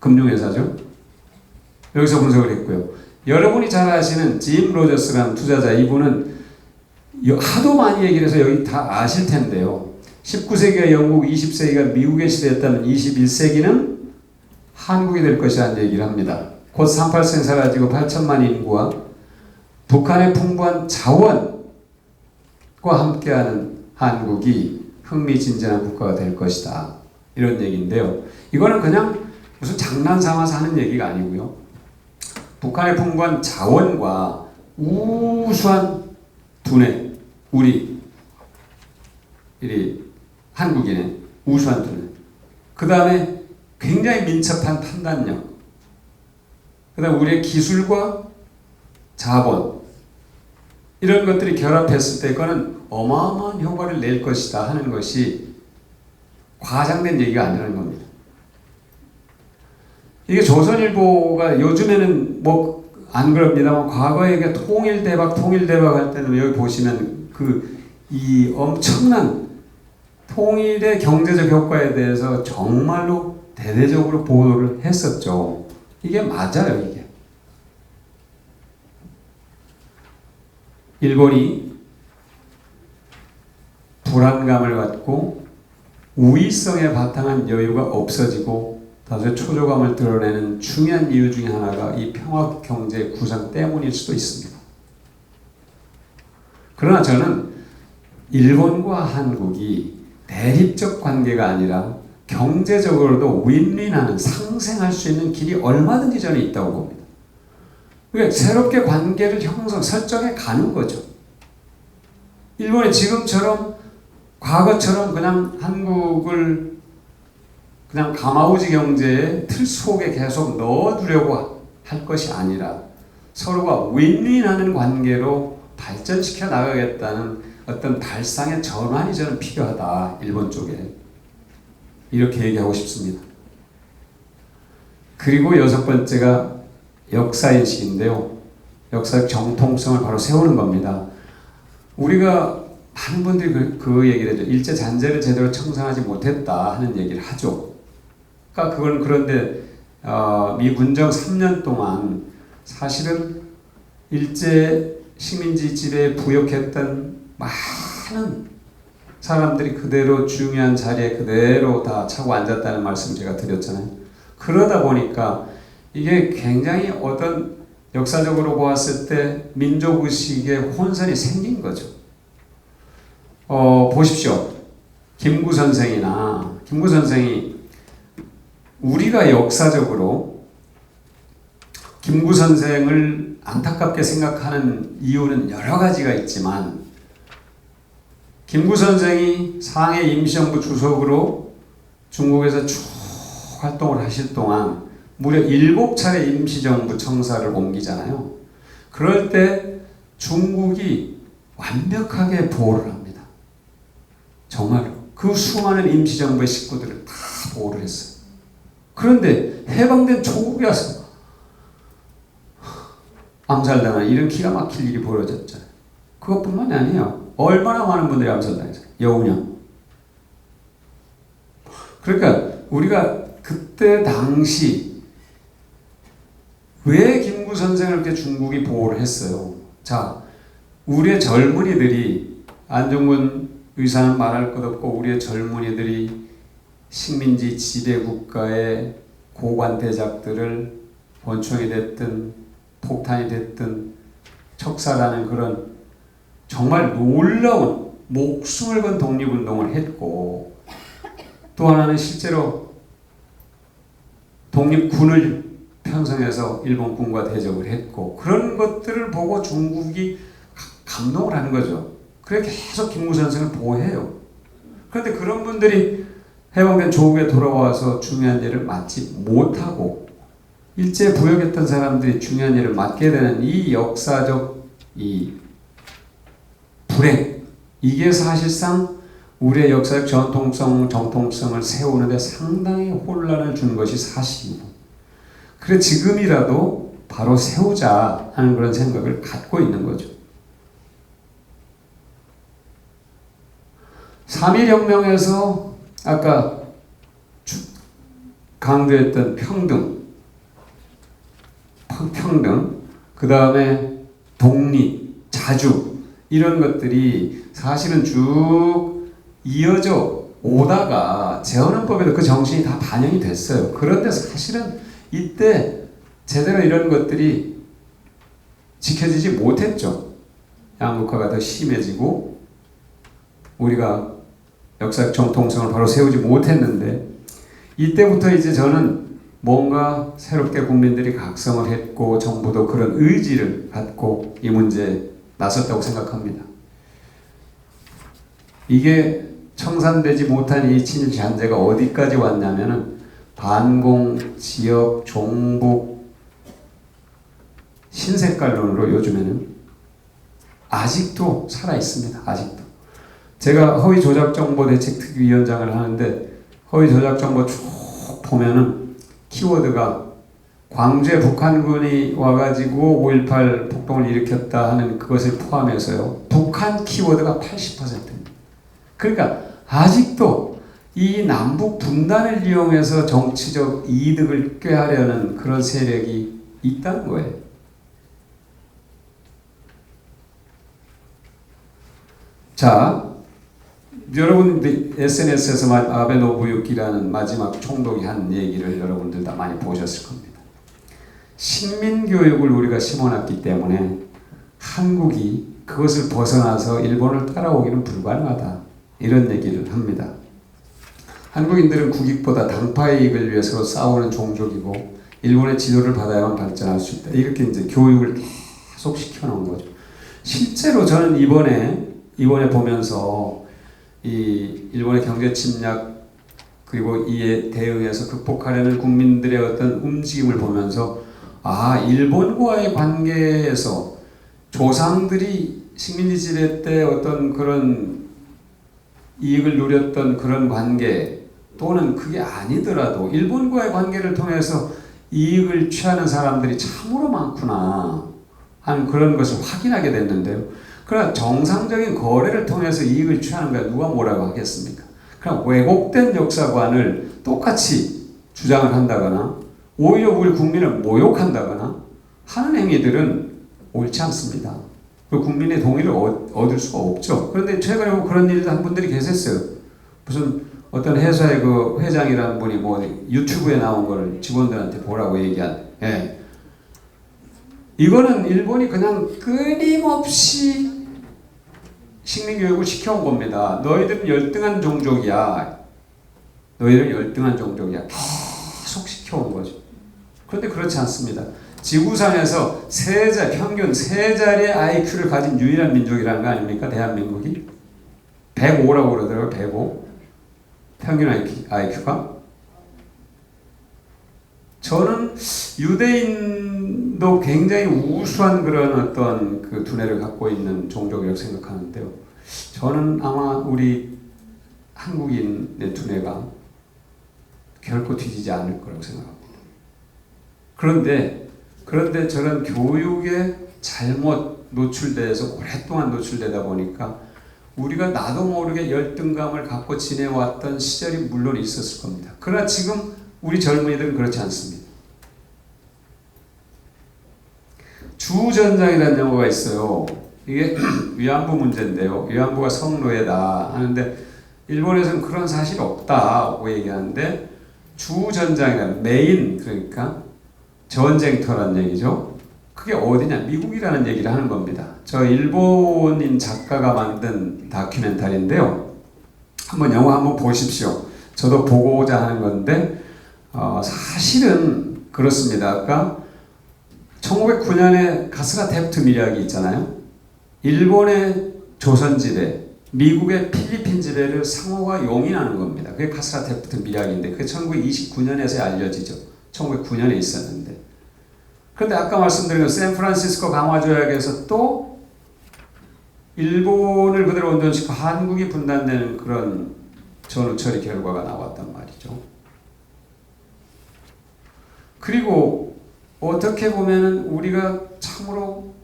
Speaker 1: 금융회사죠. 여기서 분석을 했고요. 여러분이 잘 아시는 짐 로저스라는 투자자, 이분은 하도 많이 얘기를 해서 여기 다 아실 텐데요. 19세기가 영국, 20세기가 미국의 시대였다면 21세기는 한국이 될 것이라는 얘기를 합니다. 곧 38세는 사라지고 8천만 인구와 북한의 풍부한 자원과 함께하는 한국이 흥미진진한 국가가 될 것이다. 이런 얘기인데요. 이거는 그냥 무슨 장난 삼아서 하는 얘기가 아니고요. 북한의 풍부한 자원과 우수한 두뇌, 우리 한국인의 우수한 두뇌, 그 다음에 굉장히 민첩한 판단력, 그 다음에 우리의 기술과 자본, 이런 것들이 결합했을 때 그거는 어마어마한 효과를 낼 것이다 하는 것이 과장된 얘기가 아니라는 겁니다. 이게 조선일보가 요즘에는 뭐 안 그럽니다만 과거에 통일대박 할 때는 여기 보시면 이 엄청난 통일의 경제적 효과에 대해서 정말로 대대적으로 보도를 했었죠. 이게 맞아요, 이게. 일본이 불안감을 갖고 우위성에 바탕한 여유가 없어지고 다소의 초조감을 드러내는 중요한 이유 중에 하나가 이 평화경제 구상 때문일 수도 있습니다. 그러나 저는 일본과 한국이 대립적 관계가 아니라 경제적으로도 윈윈하는 상생할 수 있는 길이 얼마든지 저는 있다고 봅니다. 그러니까 새롭게 관계를 설정해 가는 거죠. 일본이 지금처럼 과거처럼 그냥 한국을 그냥 가마우지 경제의 틀 속에 계속 넣어두려고 할 것이 아니라 서로가 윈윈하는 관계로 발전시켜 나가겠다는 어떤 발상의 전환이 저는 필요하다. 일본 쪽에. 이렇게 얘기하고 싶습니다. 그리고 여섯 번째가 역사인식인데요. 역사적 정통성을 바로 세우는 겁니다. 우리가 많은 분들이 그 얘기를 하죠. 일제 잔재를 제대로 청산하지 못했다 하는 얘기를 하죠. 그러니까 그건 그런데 미 군정 3년 동안 사실은 일제 식민지 지배에 부역했던 많은 사람들이 그대로 중요한 자리에 그대로 다 차고 앉았다는 말씀 제가 드렸잖아요. 그러다 보니까 이게 굉장히 어떤 역사적으로 보았을 때 민족의식의 혼선이 생긴 거죠. 보십시오. 김구 선생이 우리가 역사적으로 김구 선생을 안타깝게 생각하는 이유는 여러 가지가 있지만 김구 선생이 상해 임시정부 주석으로 중국에서 쭉 활동을 하실 동안 무려 7차례 임시정부 청사를 옮기잖아요. 그럴 때 중국이 완벽하게 보호를 합니다. 정말로. 그 수많은 임시정부의 식구들을 다 보호를 했어요. 그런데 해방된 조국이 와서 암살당하는 이런 기가 막힐 일이 벌어졌잖아요. 그것뿐만이 아니에요. 얼마나 많은 분들이 암살당했어요. 여운형. 그러니까 우리가 그때 당시 왜 김구 선생을 이렇게 중국이 보호를 했어요? 자, 우리의 젊은이들이 안중근 의사는 말할 것 없고 우리의 젊은이들이 식민지 지배국가의 고관대작들을 권총이 됐든 폭탄이 됐든 척살하는 그런 정말 놀라운 목숨을 건 독립운동을 했고 또 하나는 실제로 독립군을 편성해서 일본군과 대적을 했고 그런 것들을 보고 중국이 감동을 하는 거죠. 그래 계속 김구 선생을 보호해요. 그런데 그런 분들이 해방된 조국에 돌아와서 중요한 일을 맡지 못하고 일제 부역했던 사람들이 중요한 일을 맡게 되는 이 역사적 이 불행, 이게 사실상 우리의 역사적 정통성을 세우는데 상당히 혼란을 준 것이 사실입니다. 그래 지금이라도 바로 세우자 하는 그런 생각을 갖고 있는 거죠. 3.1혁명에서 아까 강조했던 평등, 그 다음에 독립, 자주 이런 것들이 사실은 쭉 이어져 오다가 재헌헌법에도 그 정신이 다 반영이 됐어요. 그런데 사실은 이때 제대로 이런 것들이 지켜지지 못했죠. 양극화가 더 심해지고 우리가 역사적 정통성을 바로 세우지 못했는데 이때부터 이제 저는 뭔가 새롭게 국민들이 각성을 했고 정부도 그런 의지를 갖고 이 문제에 나섰다고 생각합니다. 이게 청산되지 못한 이 친일 잔재가 어디까지 왔냐면은 반공, 지역, 종북, 신색깔론으로 요즘에는 아직도 살아 있습니다. 아직도. 제가 허위조작정보대책특위위원장을 하는데 허위조작정보 쭉 보면은 키워드가 광주에 북한군이 와가지고 5.18 폭동을 일으켰다 하는 그것을 포함해서요. 북한 키워드가 80%입니다. 그러니까 아직도 이 남북 분단을 이용해서 정치적 이득을 꾀하려는 그런 세력이 있다는 거예요. 자, 여러분 SNS에서 아베 노부유키라는 마지막 총독이 한 얘기를 여러분들 다 많이 보셨을 겁니다. 식민교육을 우리가 심어놨기 때문에 한국이 그것을 벗어나서 일본을 따라오기는 불가능하다, 이런 얘기를 합니다. 한국인들은 국익보다 당파 이익을 위해 서로 싸우는 종족이고 일본의 지도를 받아야만 발전할 수 있다, 이렇게 이제 교육을 계속 시켜놓은 거죠. 실제로 저는 이번에 보면서 이 일본의 경제 침략 그리고 이에 대응해서 극복하려는 국민들의 어떤 움직임을 보면서 일본과의 관계에서 조상들이 식민지 지배 때 어떤 그런 이익을 누렸던 그런 관계, 또는 그게 아니더라도 일본과의 관계를 통해서 이익을 취하는 사람들이 참으로 많구나 하는 그런 것을 확인하게 됐는데요. 그러나 정상적인 거래를 통해서 이익을 취하는 거야 누가 뭐라고 하겠습니까? 그냥 왜곡된 역사관을 똑같이 주장을 한다거나 오히려 우리 국민을 모욕한다거나 하는 행위들은 옳지 않습니다. 그 국민의 동의를 얻을 수가 없죠. 그런데 최근에 그런 일을 한 분들이 계셨어요. 무슨 어떤 회사의 그 회장이라는 분이 유튜브에 나온 거를 직원들한테 보라고 얘기한. 이거는 일본이 그냥 끊임없이 식민교육을 시켜온 겁니다. 너희들은 열등한 종족이야. 계속 시켜온 거죠. 그런데 그렇지 않습니다. 지구상에서 평균 3자리의 IQ를 가진 유일한 민족이라는 거 아닙니까? 대한민국이 105라고 그러더라고요. 105 평균 IQ가. 저는 유대인도 굉장히 우수한 그런 어떤 그 두뇌를 갖고 있는 종족이라고 생각하는데요. 저는 아마 우리 한국인의 두뇌가 결코 뒤지지 않을 거라고 생각합니다. 그런데 저런 교육에 잘못 노출돼서 오랫동안 노출되다 보니까 우리가 나도 모르게 열등감을 갖고 지내왔던 시절이 물론 있었을 겁니다. 그러나 지금 우리 젊은이들은 그렇지 않습니다. 주전장이라는 영어가 있어요. 이게 위안부 문제인데요. 위안부가 성노예다 하는데 일본에서는 그런 사실이 없다고 얘기하는데, 주전장이라는 메인, 그러니까 전쟁터란 얘기죠. 그게 어디냐? 미국이라는 얘기를 하는 겁니다. 저 일본인 작가가 만든 다큐멘터리인데요. 영화 한번 보십시오. 저도 보고자 하는 건데 사실은 그렇습니다. 아까 1909년에 가스라테프트 밀약이 있잖아요. 일본의 조선지배, 미국의 필리핀 지배를 상호가 용인하는 겁니다. 그게 가스라테프트 밀약인데 그게 1929년에서 알려지죠. 1909년에 있었는데. 그런데 아까 말씀드린 샌프란시스코 강화조약에서 또 일본을 그대로 온전시키고 한국이 분단되는 그런 전후 처리 결과가 나왔단 말이죠. 그리고 어떻게 보면은 우리가 참으로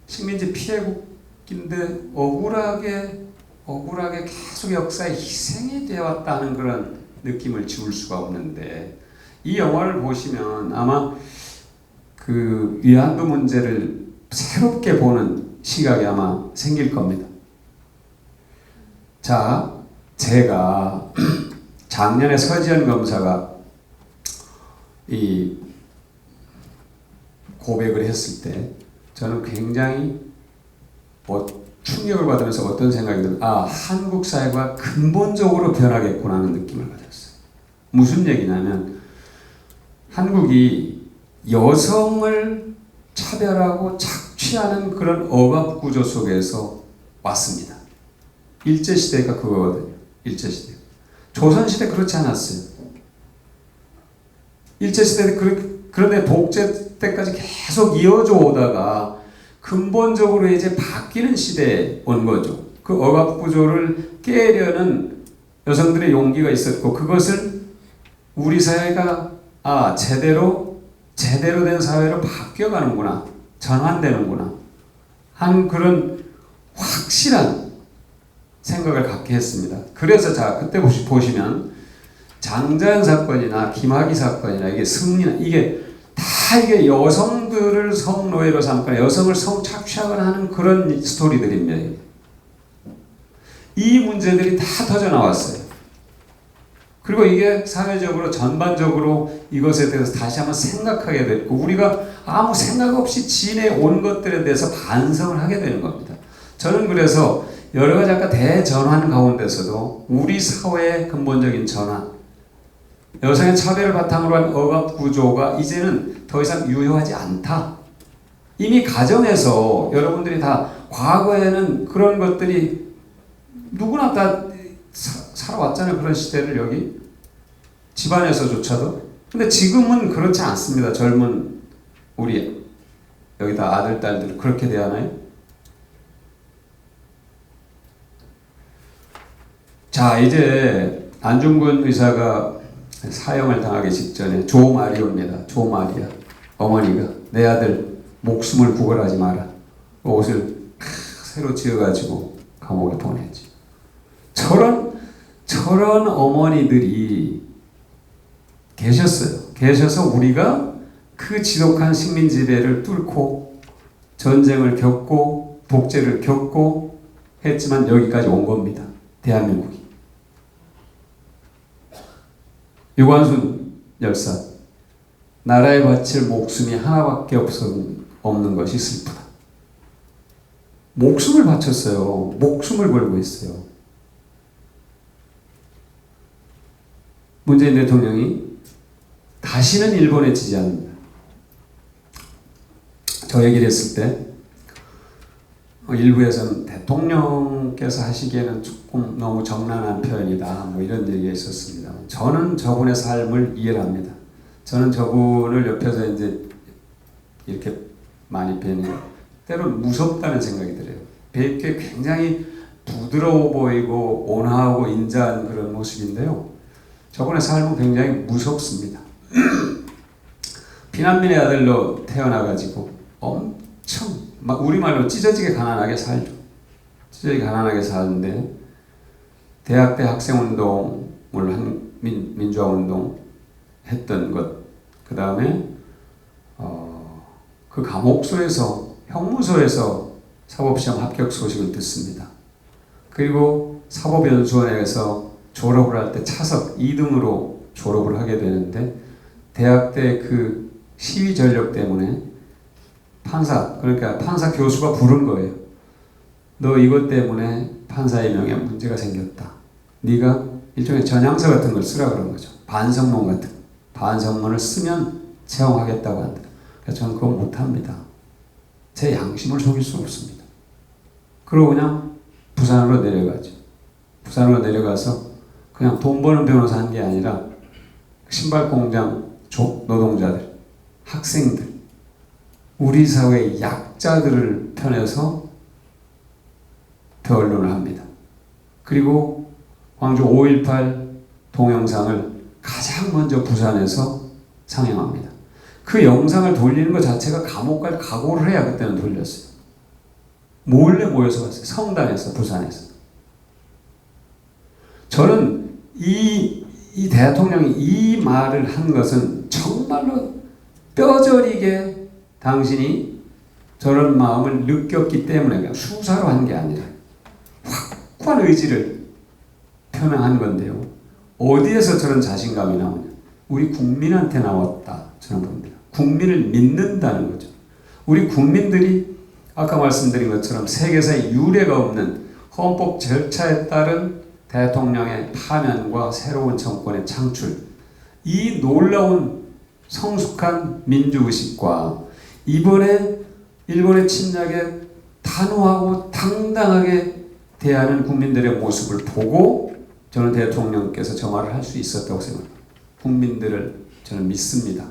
Speaker 1: 식민지 피해국인데 억울하게 계속 역사에 희생이 되어왔다는 그런 느낌을 지울 수가 없는데, 이 영화를 보시면 아마 그 위안부 문제를 새롭게 보는 시각이 아마 생길 겁니다. 자, 제가 작년에 서지현 검사가 이 고백을 했을 때 저는 굉장히 충격을 받으면서 어떤 생각이 들어요. 한국 사회가 근본적으로 변하겠구나 하는 느낌을 가졌어요. 무슨 얘기냐면 한국이 여성을 차별하고 착취하는 그런 억압 구조 속에서 왔습니다. 일제시대가 그거거든요. 일제시대. 조선시대 그렇지 않았어요. 일제시대 그런데 독재 때까지 계속 이어져 오다가 근본적으로 이제 바뀌는 시대에 온 거죠. 그 억압 구조를 깨려는 여성들의 용기가 있었고, 그것을 우리 사회가 제대로 된 사회로 바뀌어가는구나, 전환되는구나 하는 그런 확실한 생각을 갖게 했습니다. 그래서 그때 보시면 장자연 사건이나 김학의 사건이나 이게 승리나 이게 여성들을 성노예로 삼거나 여성을 성착취하거나 하는 그런 스토리들입니다. 이 문제들이 다 터져 나왔어요. 그리고 이게 사회적으로 전반적으로 이것에 대해서 다시 한번 생각하게 됐고, 우리가 아무 생각 없이 지내온 것들에 대해서 반성을 하게 되는 겁니다. 저는 그래서 여러 가지 아까 대전환 가운데서도 우리 사회의 근본적인 전환, 여성의 차별을 바탕으로 한 억압 구조가 이제는 더 이상 유효하지 않다. 이미 가정에서 여러분들이 다 과거에는 그런 것들이 누구나 다 살아왔잖아요. 그런 시대를 여기 집안에서조차도. 근데 지금은 그렇지 않습니다. 젊은 우리 여기다 아들, 딸들 그렇게 대하나요? 자, 이제 안중근 의사가 사형을 당하기 직전에 조마리오입니다. 조마리아 어머니가 내 아들 목숨을 구걸하지 마라. 옷을 새로 지어가지고 감옥에 보내지. 저런 어머니들이 계셨어요. 계셔서 우리가 그 지독한 식민지배를 뚫고 전쟁을 겪고 독재를 겪고 했지만 여기까지 온 겁니다. 대한민국이. 유관순 열사, 나라에 바칠 목숨이 하나밖에 없는 것이 슬프다. 목숨을 바쳤어요. 목숨을 걸고 있어요. 문재인 대통령이 다시는 일본에 지지 않는다. 저 얘기를 했을 때 일부에서는 대통령께서 하시기에는 조금 너무 정난한 표현이다, 뭐 이런 얘기가 있었습니다. 저는 저분의 삶을 이해를 합니다. 저는 저분을 옆에서 이제 이렇게 많이 뵈는 때로는 무섭다는 생각이 들어요. 뵙기에 굉장히 부드러워 보이고 온화하고 인자한 그런 모습인데요. 저분의 삶은 굉장히 무섭습니다. 피난민의 아들로 태어나가지고 엄청 막 우리말로 찢어지게 가난하게 살죠. 찢어지게 가난하게 사는데 대학 때 학생운동을 한 민주화운동 했던 것, 그 다음에 그 감옥소에서 형무소에서 사법시험 합격 소식을 듣습니다. 그리고 사법연수원에서 졸업을 할 때 차석 2등으로 졸업을 하게 되는데 대학 때 그 시위 전력 때문에 그러니까 판사 교수가 부른 거예요. 너 이것 때문에 판사의 명예에 문제가 생겼다. 네가 일종의 전향서 같은 걸 쓰라 그런 거죠. 반성문 같은. 반성문을 쓰면 채용하겠다고 한다. 그래서 저는 그거 못합니다. 제 양심을 속일 수 없습니다. 그러고 그냥 부산으로 내려가죠. 부산으로 내려가서 그냥 돈 버는 변호사 한 게 아니라 신발 공장 노동자들, 학생들, 우리 사회의 약자들을 편에서 변론을 합니다. 그리고 광주 5.18 동영상을 가장 먼저 부산에서 상영합니다. 그 영상을 돌리는 것 자체가 감옥 갈 각오를 해야 그때는 돌렸어요. 몰래 모여서 봤어요. 성당에서, 부산에서. 저는 이 대통령이 이 말을 한 것은 정말로 뼈저리게 당신이 저런 마음을 느꼈기 때문에 그냥 수사로 한 게 아니라 확고한 의지를 표명한 건데요. 어디에서 저런 자신감이 나오냐? 우리 국민한테 나왔다. 저는 봅니다. 국민을 믿는다는 거죠. 우리 국민들이 아까 말씀드린 것처럼 세계사에 유례가 없는 헌법 절차에 따른 대통령의 파면과 새로운 정권의 창출, 이 놀라운 성숙한 민주의식과 이번에 일본의 침략에 단호하고 당당하게 대하는 국민들의 모습을 보고 저는 대통령께서 저 말을 할 수 있었다고 생각합니다. 국민들을 저는 믿습니다.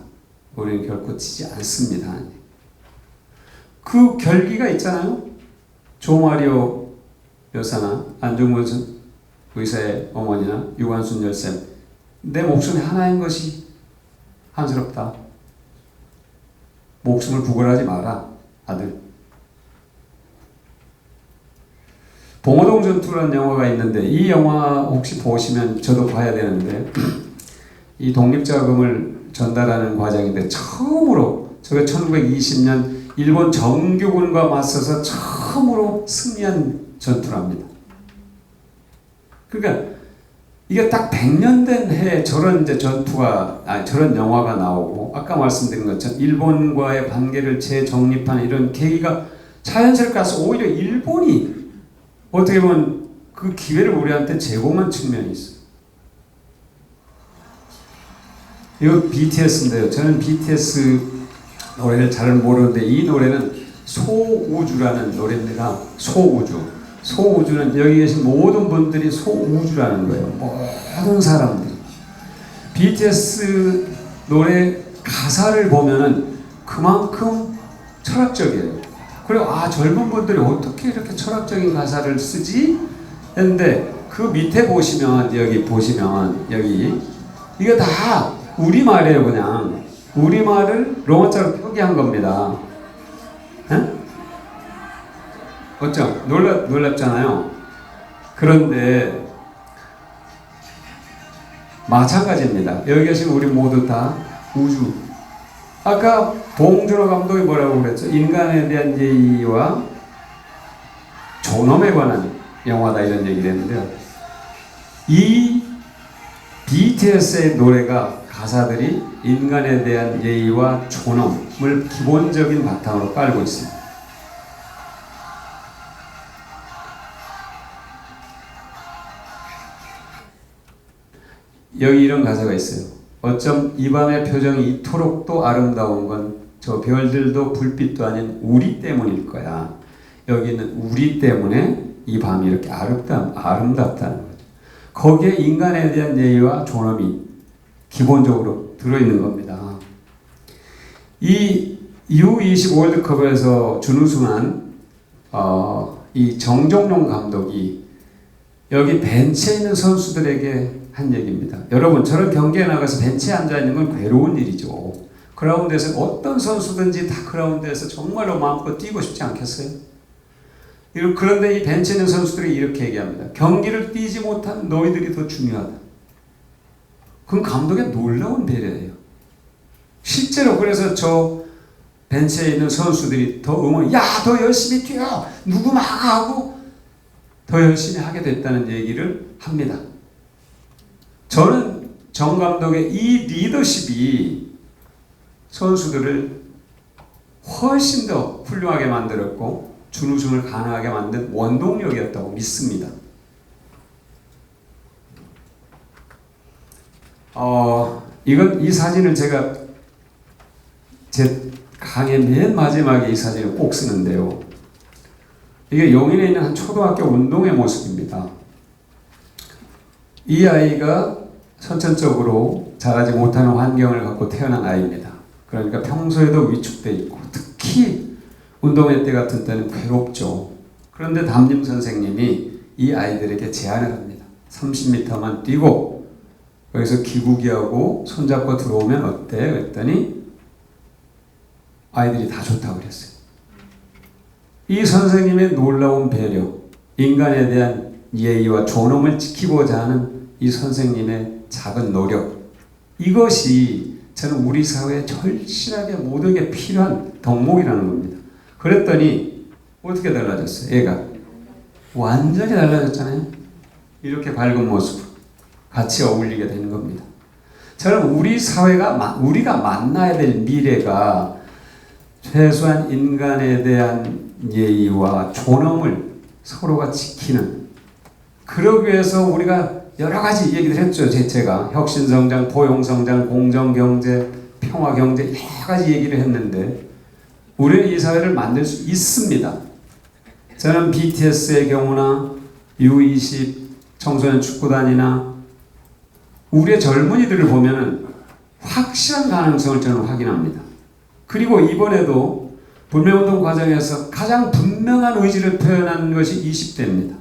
Speaker 1: 우리는 결코 지지 않습니다. 그 결기가 있잖아요. 조마리오 여사나 안중근 의사의 어머니나 유관순 열쌤, 내 목숨이 하나인 것이 한스럽다. 목숨을 구걸하지 마라, 아들. 봉오동 전투라는 영화가 있는데 이 영화 혹시 보시면 저도 봐야 되는데 이 독립자금을 전달하는 과정인데 처음으로 저게 1920년 일본 정규군과 맞서서 처음으로 승리한 전투랍니다. 그러니까 이게 딱 100년 된 해에 저런 이제 저런 영화가 나오고, 아까 말씀드린 것처럼 일본과의 관계를 재정립하는 이런 계기가 자연스럽게 와서 오히려 일본이 어떻게 보면 그 기회를 우리한테 제공한 측면이 있어요. 이거 BTS인데요. 저는 BTS 노래를 잘 모르는데 이 노래는 소우주라는 노래입니다. 소우주는 여기 계신 모든 분들이 소우주라는 거예요. 모든 사람들이. BTS 노래 가사를 보면은 그만큼 철학적이에요. 그리고 젊은 분들이 어떻게 이렇게 철학적인 가사를 쓰지? 했는데 그 밑에 보시면 여기 이게 다 우리말이에요. 그냥 우리말을 로마자로 표기한 겁니다. 에? 어쩌? 놀랍잖아요. 그런데 마찬가지입니다. 여기 계신 우리 모두 다 우주. 아까 봉준호 감독이 뭐라고 그랬죠? 인간에 대한 예의와 존엄에 관한 영화다 이런 얘기를 했는데요. 이 BTS의 노래가 가사들이 인간에 대한 예의와 존엄을 기본적인 바탕으로 깔고 있습니다. 여기 이런 가사가 있어요. 어쩜 이 밤의 표정이 이토록도 아름다운 건 저 별들도 불빛도 아닌 우리 때문일 거야. 여기는 우리 때문에 이 밤이 이렇게 아름답다는 거죠. 거기에 인간에 대한 예의와 존엄이 기본적으로 들어있는 겁니다. 이 U20 월드컵에서 준우승한 이 정종용 감독이 여기 벤치에 있는 선수들에게 한 얘기입니다. 여러분, 저런 경기에 나가서 벤치에 앉아있는 건 괴로운 일이죠. 그라운드에서 어떤 선수든지 다 그라운드에서 정말로 마음껏 뛰고 싶지 않겠어요? 그런데 이 벤치에 있는 선수들이 이렇게 얘기합니다. 경기를 뛰지 못한 너희들이 더 중요하다. 그건 감독의 놀라운 배려예요. 실제로 그래서 저 벤치에 있는 선수들이 더 더 열심히 뛰어! 누구 막하고 더 열심히 하게 됐다는 얘기를 합니다. 저는 정 감독의 이 리더십이 선수들을 훨씬 더 훌륭하게 만들었고 준우승을 가능하게 만든 원동력이었다고 믿습니다. 이 사진을 제가 제 강의 맨 마지막에 이 사진을 꼭 쓰는데요. 이게 용인에 있는 한 초등학교 운동회 모습입니다. 이 아이가 선천적으로 자라지 못하는 환경을 갖고 태어난 아이입니다. 그러니까 평소에도 위축돼 있고 특히 운동회 때 같은 때는 괴롭죠. 그런데 담임 선생님이 이 아이들에게 제안을 합니다. 30m만 뛰고 여기서 기구기하고 손잡고 들어오면 어때? 그랬더니 아이들이 다 좋다고 그랬어요. 이 선생님의 놀라운 배려, 인간에 대한 예의와 존엄을 지키고자 하는 이 선생님의 작은 노력, 이것이 저는 우리 사회에 절실하게 모든 게 필요한 덕목이라는 겁니다. 그랬더니 어떻게 달라졌어요? 얘가 완전히 달라졌잖아요. 이렇게 밝은 모습 같이 어울리게 되는 겁니다. 저는 우리 사회가 우리가 만나야 될 미래가 최소한 인간에 대한 예의와 존엄을 서로가 지키는, 그러기 위해서 우리가 여러 가지 얘기를 했죠. 제가 혁신성장, 포용성장, 공정경제, 평화경제 여러 가지 얘기를 했는데 우리는 이 사회를 만들 수 있습니다. 저는 BTS의 경우나 U20 청소년 축구단이나 우리의 젊은이들을 보면 확실한 가능성을 저는 확인합니다. 그리고 이번에도 불매운동 과정에서 가장 분명한 의지를 표현한 것이 20대입니다.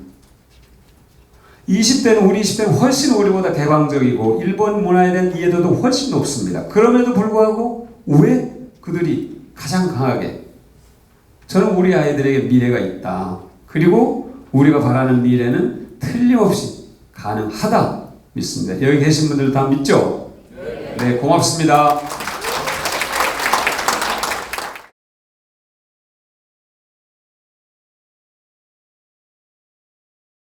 Speaker 1: 20대는 우리 20대는 훨씬 우리보다 개방적이고 일본 문화에 대한 이해도도 훨씬 높습니다. 그럼에도 불구하고 왜 그들이 가장 강하게, 저는 우리 아이들에게 미래가 있다. 그리고 우리가 바라는 미래는 틀림없이 가능하다 믿습니다. 여기 계신 분들 다 믿죠? 네, 고맙습니다.